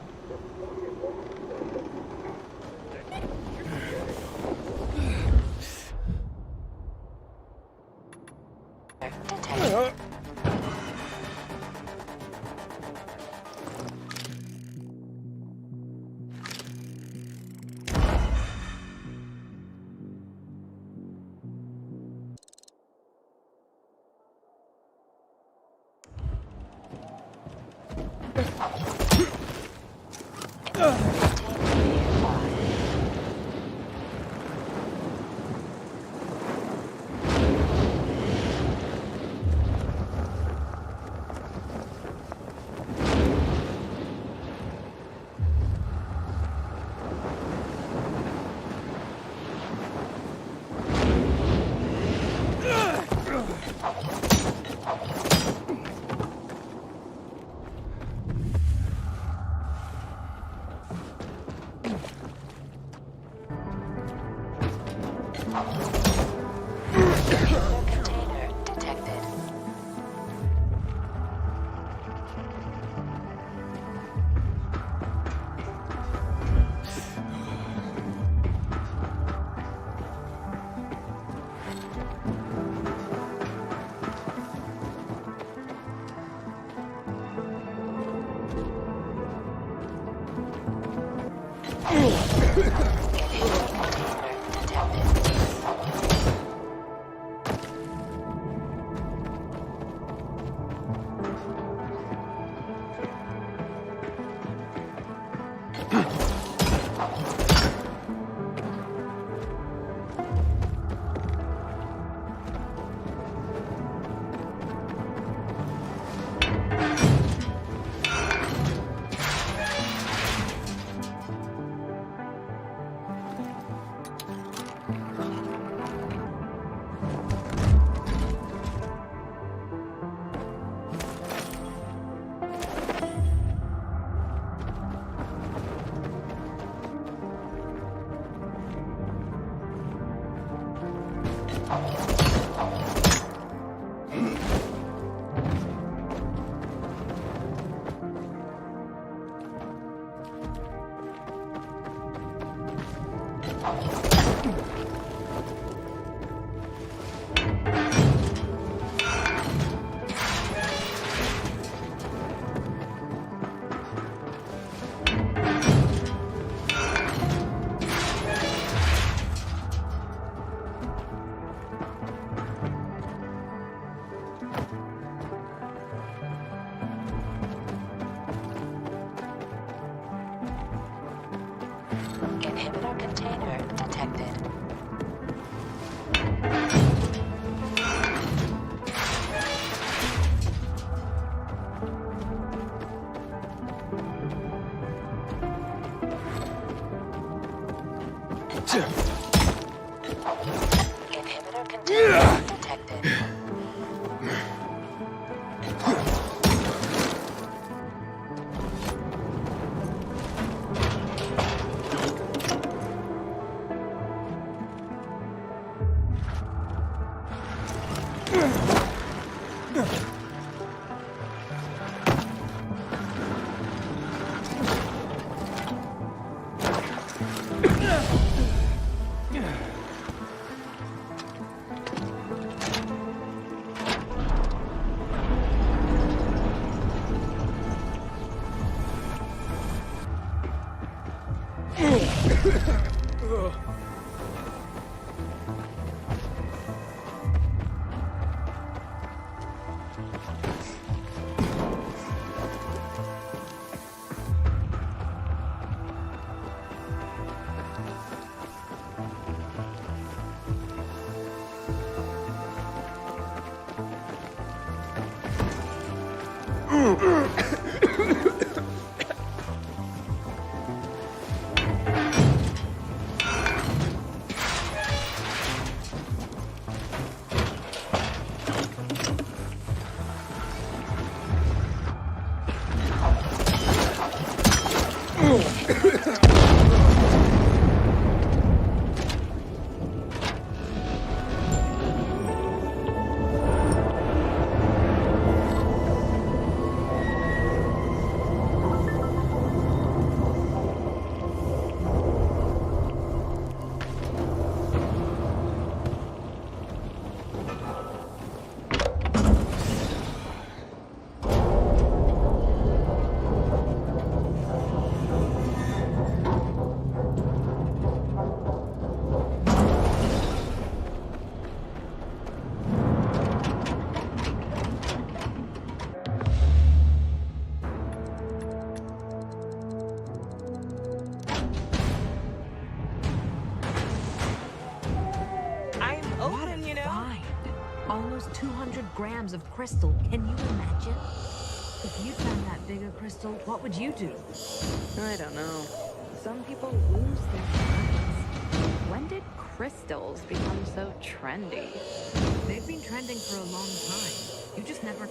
Inhibitor container detected. Inhibitor container detected. Almost 200 grams of crystal. Can you imagine? If you found that bigger crystal, what would you do? I don't know. Some people lose their minds. When did crystals become so trendy? They've been trending for a long time. You just never...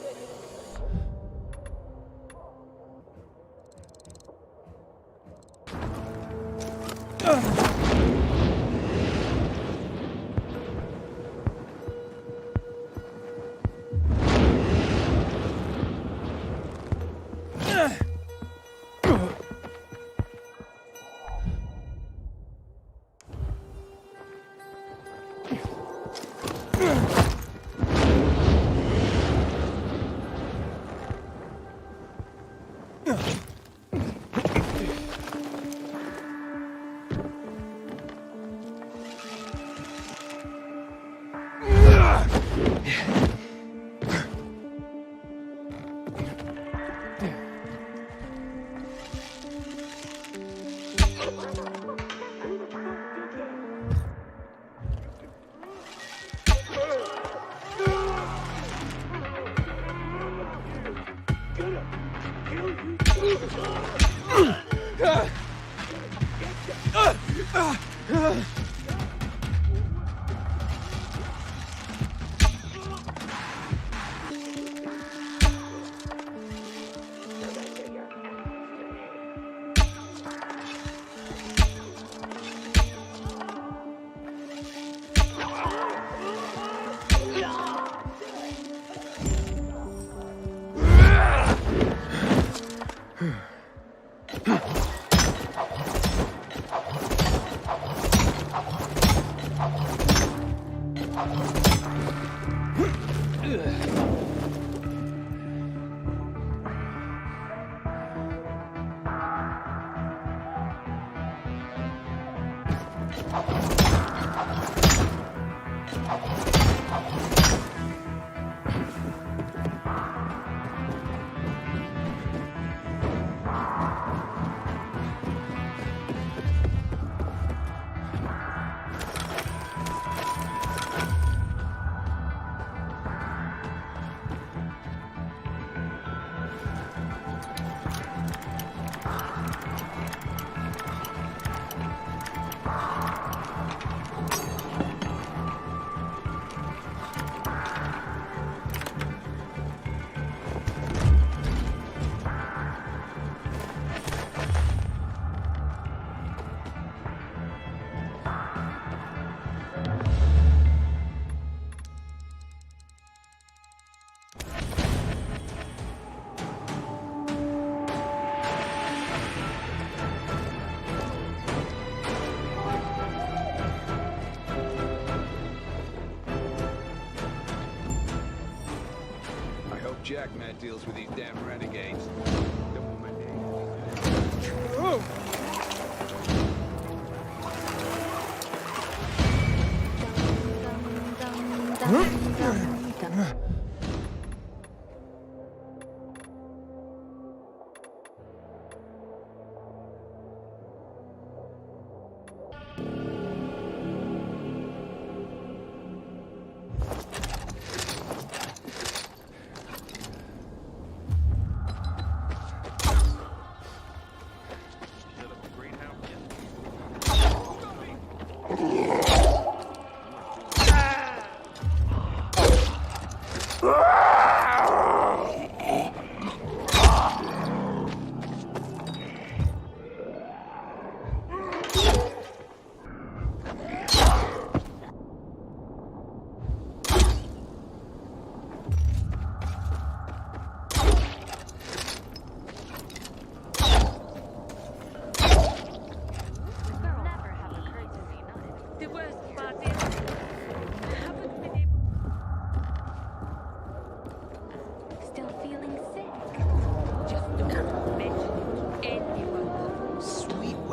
Jackman deals with these damn renegades.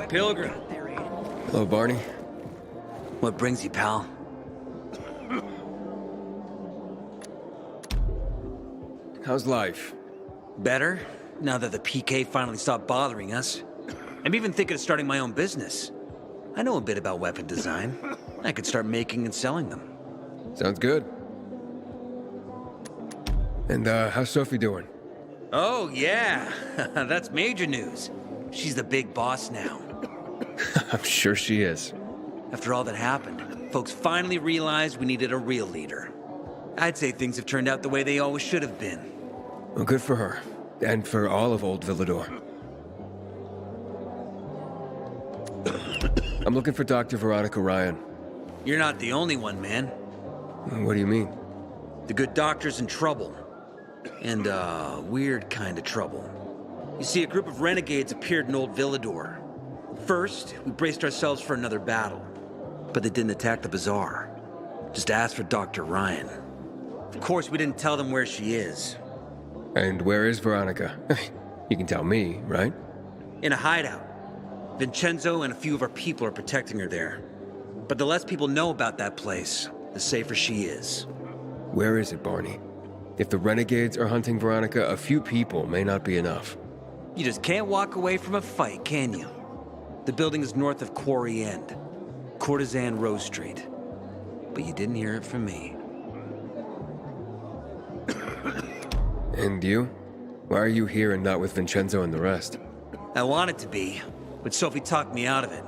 Pilgrim. Hello, Barney. What brings you, pal? How's life? Better, now that the PK finally stopped bothering us. I'm even thinking of starting my own business. I know a bit about weapon design. I could start making and selling them. Sounds good. And, how's Sophie doing? Oh, yeah. That's major news. She's the big boss now. I'm sure she is. After all that happened, folks finally realized we needed a real leader. I'd say things have turned out the way they always should have been. Well, good for her. And for all of Old Villador. I'm looking for Dr. Veronica Ryan. You're not the only one, man. What do you mean? The good doctor's in trouble. And, weird kind of trouble. You see, a group of renegades appeared in Old Villador. First, we braced ourselves for another battle. But they didn't attack the bazaar. Just asked for Dr. Ryan. Of course, we didn't tell them where she is. And where is Veronica? You can tell me, right? In a hideout. Vincenzo and a few of our people are protecting her there. But the less people know about that place, the safer she is. Where is it, Barney? If the renegades are hunting Veronica, a few people may not be enough. You just can't walk away from a fight, can you? The building is north of Quarry End. Courtesan Rose Street. But you didn't hear it from me. And you? Why are you here and not with Vincenzo and the rest? I wanted to be, but Sophie talked me out of it.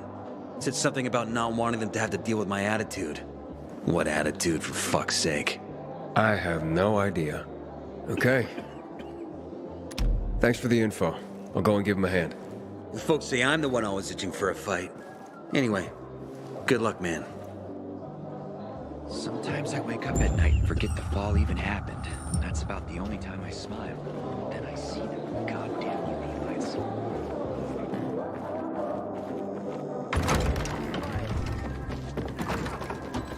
Said something about not wanting them to have to deal with my attitude. What attitude, for fuck's sake? I have no idea. Okay. Thanks for the info. I'll go and give him a hand. The folks say I'm the one always itching for a fight. Anyway, good luck, man. Sometimes I wake up at night and forget the fall even happened. That's about the only time I smile. Then I see them. Goddamn you, Levites.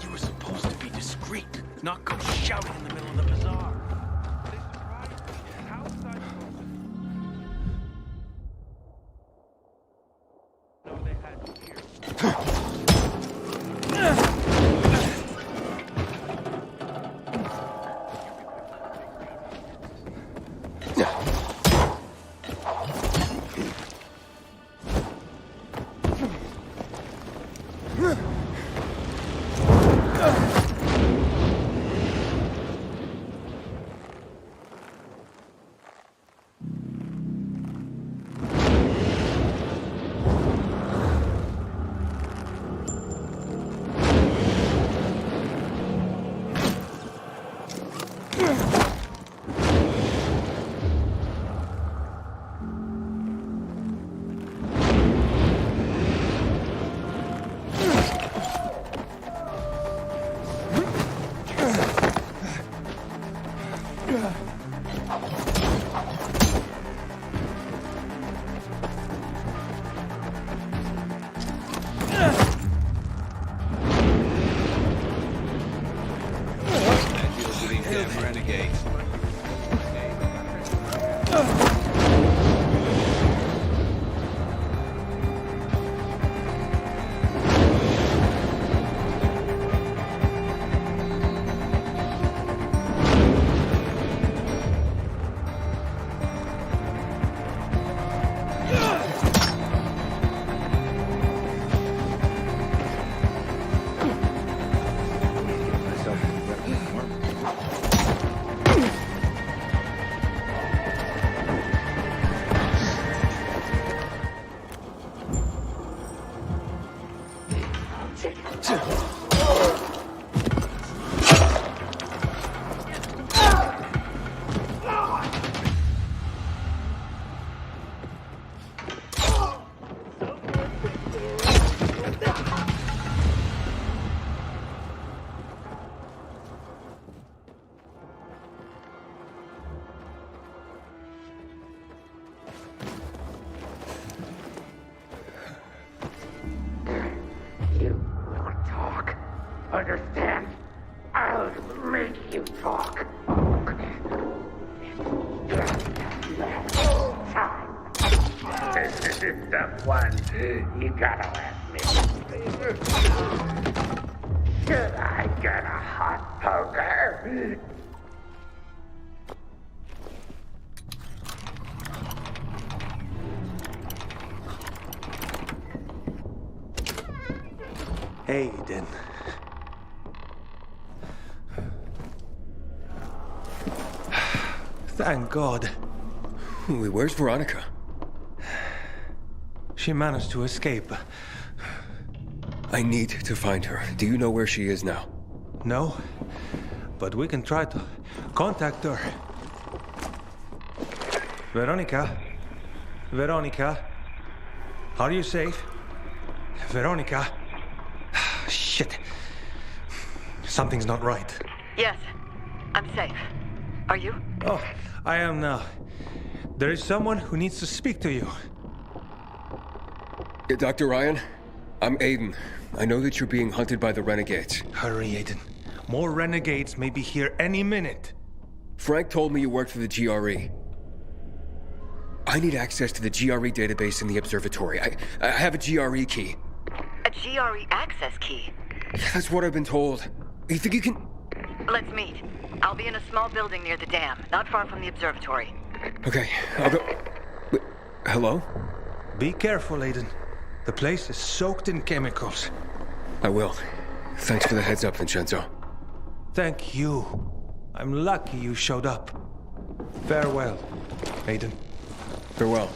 You were supposed to be discreet, not go shouting in the middle of the bazaar. make you talk. This is the one you gotta ask me. Should I get a hot poker? Aiden. Thank God. Where's Veronica? She managed to escape. I need to find her. Do you know where she is now? No, but we can try to contact her. Veronica? Veronica? Are you safe? Veronica? Shit. Something's not right. Yes, I'm safe. Are you? Oh, I am now. There is someone who needs to speak to you. Dr. Ryan, I'm Aiden. I know that you're being hunted by the renegades. Hurry, Aiden. More renegades may be here any minute. Frank told me you worked for the GRE. I need access to the GRE database in the observatory. I have a GRE key. A GRE access key? That's what I've been told. You think you can... Let's meet. I'll be in a small building near the dam, not far from the observatory. Okay, I'll go... Wait, hello? Be careful, Aiden. The place is soaked in chemicals. I will. Thanks for the heads up, Vincenzo. Thank you. I'm lucky you showed up. Farewell, Aiden. Farewell.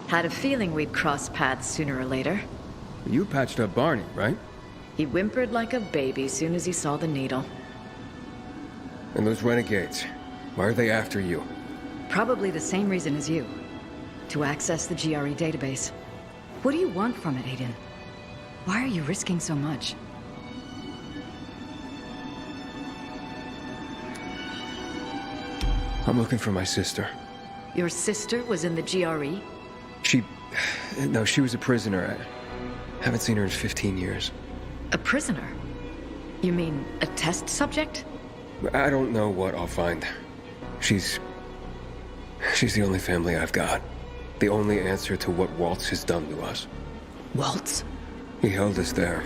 Had a feeling we'd cross paths sooner or later. You patched up Barney, right? He whimpered like a baby soon as he saw the needle. And those renegades, Why are they after you? Probably the same reason as you. To access the GRE database. What do you want from it, Aiden? Why are you risking so much? I'm looking for my sister. Your sister was in the GRE? No, she was a prisoner. I haven't seen her in 15 years. A prisoner? You mean a test subject? I don't know what I'll find. She's the only family I've got. The only answer to what Waltz has done to us. Waltz? He held us there.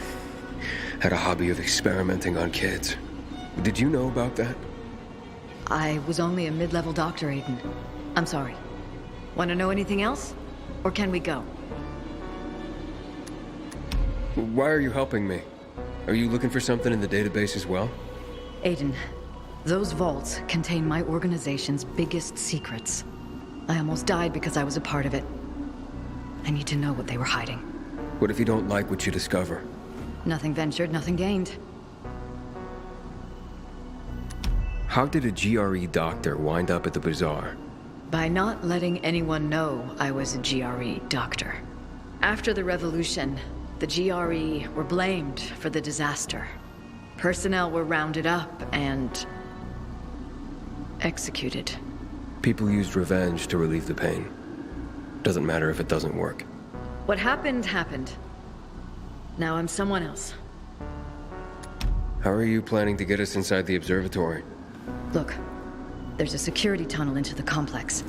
Had a hobby of experimenting on kids. Did you know about that? I was only a mid-level doctor, Aiden. I'm sorry. Want to know anything else? Or can we go? Why are you helping me? Are you looking for something in the database as well? Aiden, those vaults contain my organization's biggest secrets. I almost died because I was a part of it. I need to know what they were hiding. What if you don't like what you discover? Nothing ventured, nothing gained. How did a GRE doctor wind up at the bazaar? By not letting anyone know I was a GRE doctor. After the revolution, the GRE were blamed for the disaster. Personnel were rounded up and executed. People used revenge to relieve the pain. Doesn't matter if it doesn't work. What happened, happened. Now I'm someone else. How are you planning to get us inside the observatory? Look, there's a security tunnel into the complex.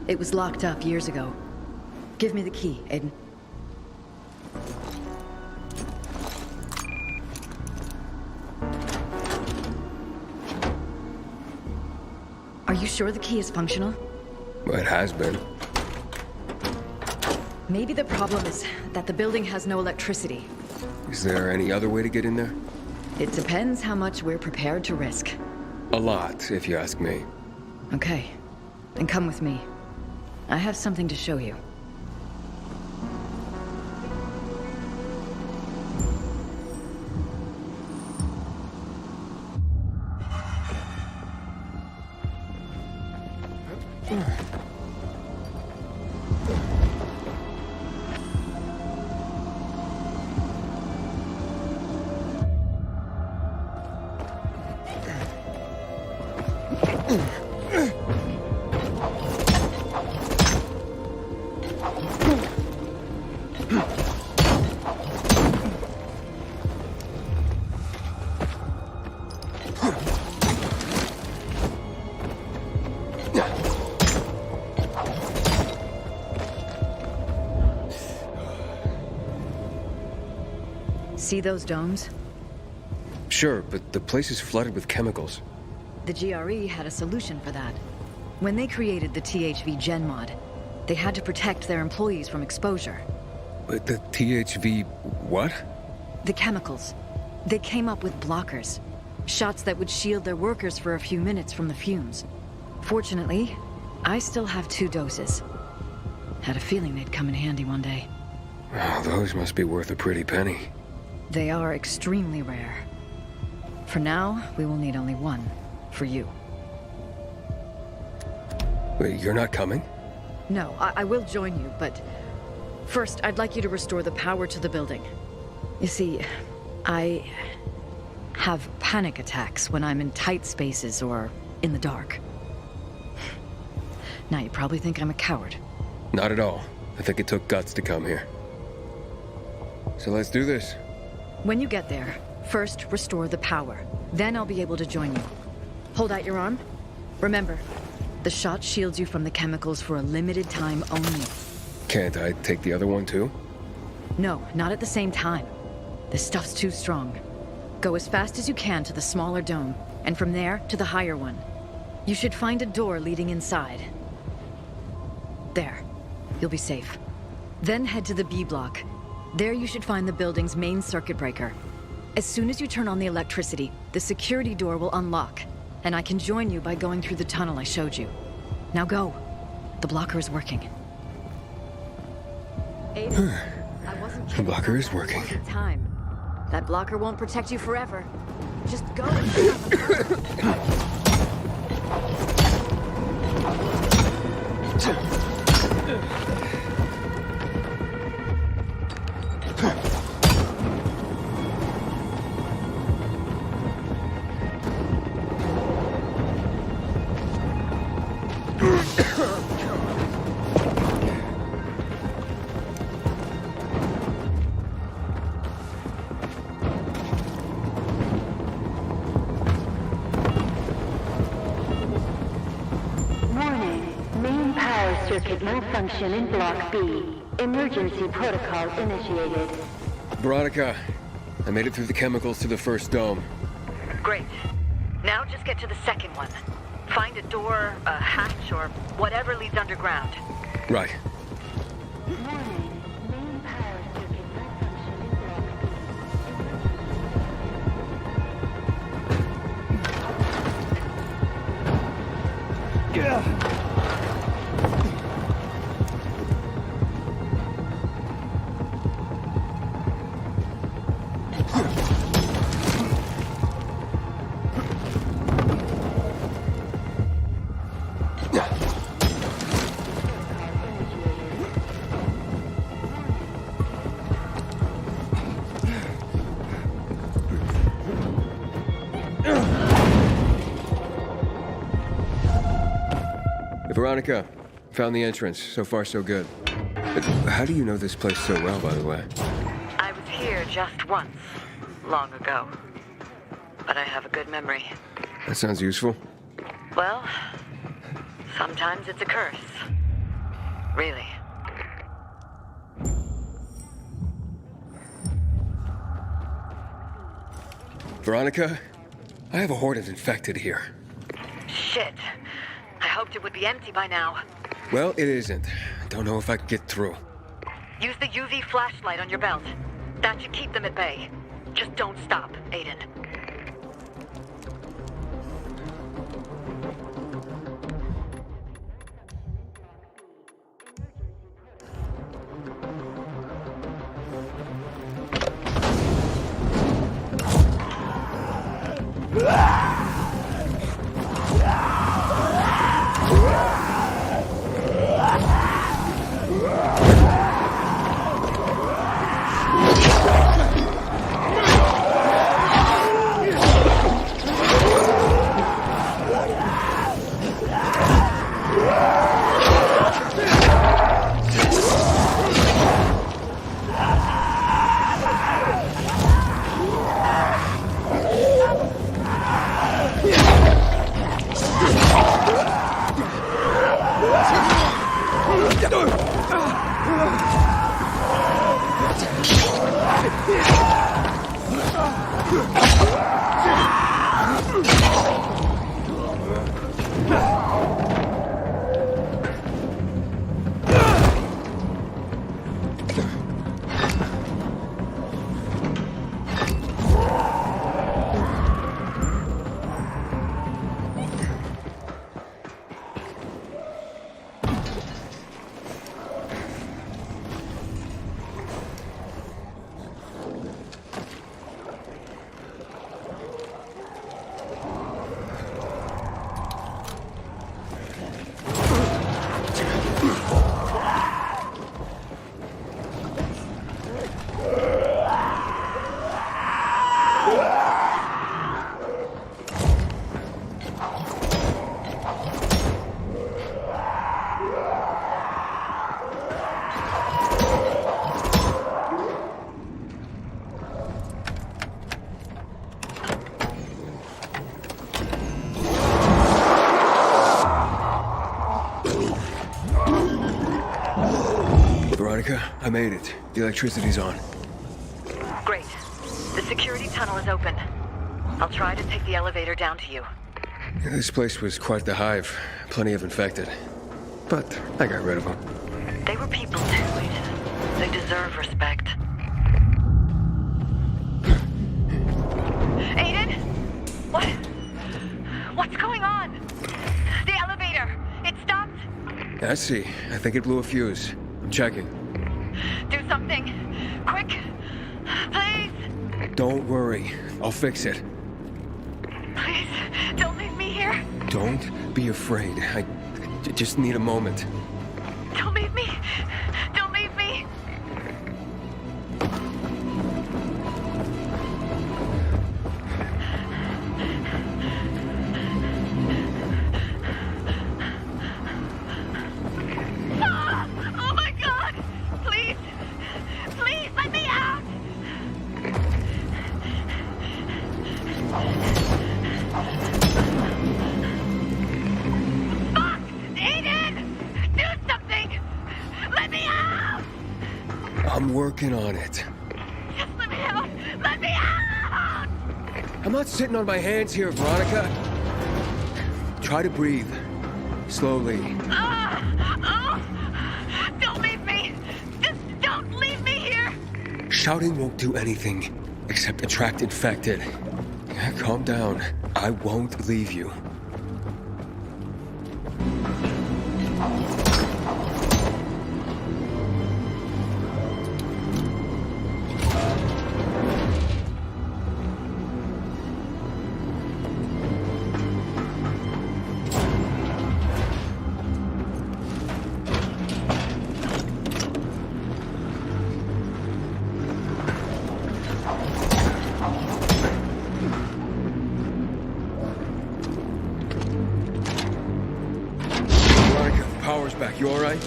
It was locked up years ago. Give me the key, Aiden. Are you sure the key is functional? Well, it has been. Maybe the problem is that the building has no electricity. Is there any other way to get in there? It depends how much we're prepared to risk. A lot, if you ask me. Okay, then come with me. I have something to show you. See those domes? Sure, but the place is flooded with chemicals. The GRE had a solution for that. When they created the THV gen mod, they had to protect their employees from exposure. But the THV... what? The chemicals. They came up with blockers. Shots that would shield their workers for a few minutes from the fumes. Fortunately, I still have 2 doses. Had a feeling they'd come in handy one day. Oh, those must be worth a pretty penny. They are extremely rare. For now, we will need only 1. For you. Wait, you're not coming? No, I will join you, but... First, I'd like you to restore the power to the building. You see, I... have panic attacks when I'm in tight spaces or in the dark. Now you probably think I'm a coward. Not at all. I think it took guts to come here. So let's do this. When you get there, first restore the power. Then I'll be able to join you. Hold out your arm. Remember, the shot shields you from the chemicals for a limited time only. Can't I take the other one too? No, not at the same time. This stuff's too strong. Go as fast as you can to the smaller dome, and from there to the higher one. You should find a door leading inside. There. You'll be safe. Then head to the B block. There you should find the building's main circuit breaker. As soon as you turn on the electricity, the security door will unlock, and I can join you by going through the tunnel I showed you. Now go. The blocker is working. Aiden, I wasn't The blocker is working. time. That blocker won't protect you forever. Just go. Main power circuit malfunction in Block B. Emergency protocol initiated. Veronica, I made it through the chemicals to the first dome. Great. Now just get to the second one. Find a door, a hatch, or whatever leads underground. Right. Veronica, found the entrance. So far, so good. But how do you know this place so well, by the way? I was here just once, long ago. But I have a good memory. That sounds useful. Well, sometimes it's a curse. Really. Veronica, I have a horde of infected here. Shit. I hoped it would be empty by now. Well, it isn't. Don't know if I can get through. Use the UV flashlight on your belt. That should keep them at bay. Just don't stop, Aiden. Veronica, I made it. The electricity's on. Great. The security tunnel is open. I'll try to take the elevator down to you. This place was quite the hive. Plenty of infected. But I got rid of them. They were people too, Aiden. They deserve respect. Aiden? What? What's going on? The elevator! It stopped! I see. I think it blew a fuse. I'm checking. Do something. Quick! Please! Don't worry. I'll fix it. Please, don't leave me here. Don't be afraid. I just need a moment. Don't leave me. Don't leave me. working on it. Just let me out! Let me out! I'm not sitting on my hands here, Veronica. Try to breathe. Slowly. Don't leave me! Just don't leave me here! Shouting won't do anything except attract infected. Calm down. I won't leave you. Power's back. You all right?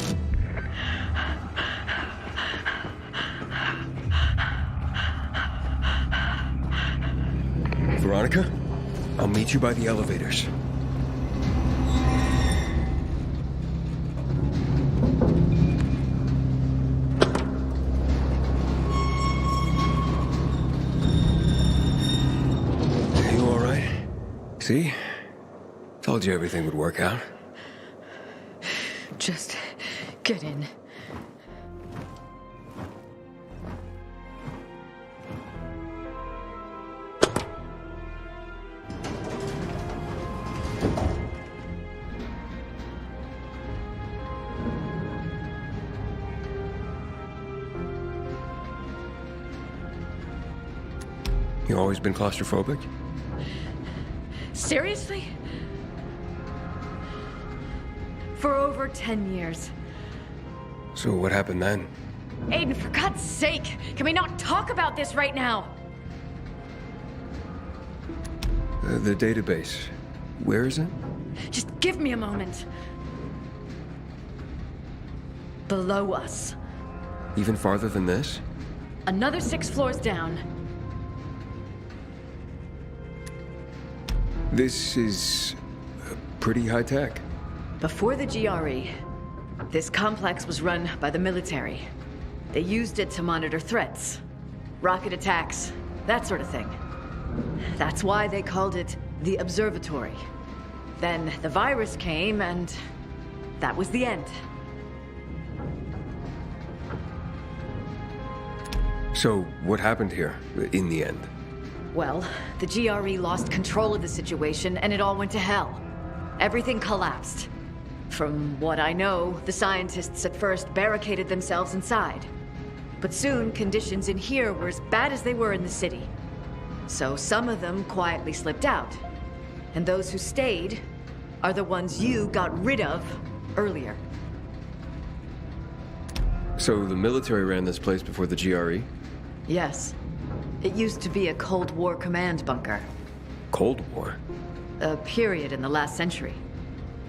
Veronica, I'll meet you by the elevators. Are you all right? See? Told you everything would work out. Just get in. You always been claustrophobic? Seriously? For over 10 years. So what happened then? Aiden, for God's sake, can we not talk about this right now? The database. Where is it? Just give me a moment. Below us. Even farther than this? Another 6 floors down. This is pretty high tech. Before the GRE, this complex was run by the military. They used it to monitor threats, rocket attacks, that sort of thing. That's why they called it the observatory. Then the virus came, and that was the end. So what happened here, in the end? Well, the GRE lost control of the situation, and it all went to hell. Everything collapsed. From what I know, the scientists at first barricaded themselves inside. But soon, conditions in here were as bad as they were in the city. So some of them quietly slipped out. And those who stayed are the ones you got rid of earlier. So the military ran this place before the GRE? Yes. It used to be a Cold War command bunker. Cold War? A period in the last century.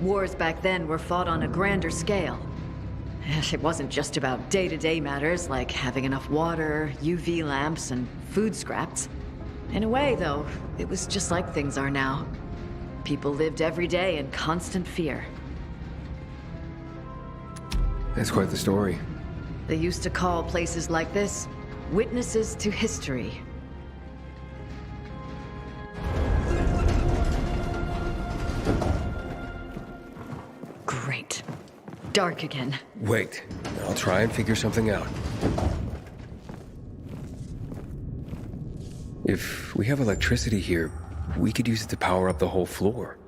Wars back then were fought on a grander scale. It wasn't just about day-to-day matters like having enough water, UV lamps, and food scraps. In a way, though, it was just like things are now. People lived every day in constant fear. That's quite the story. They used to call places like this witnesses to history. Great. Dark again. Wait, I'll try and figure something out. If we have electricity here, we could use it to power up the whole floor.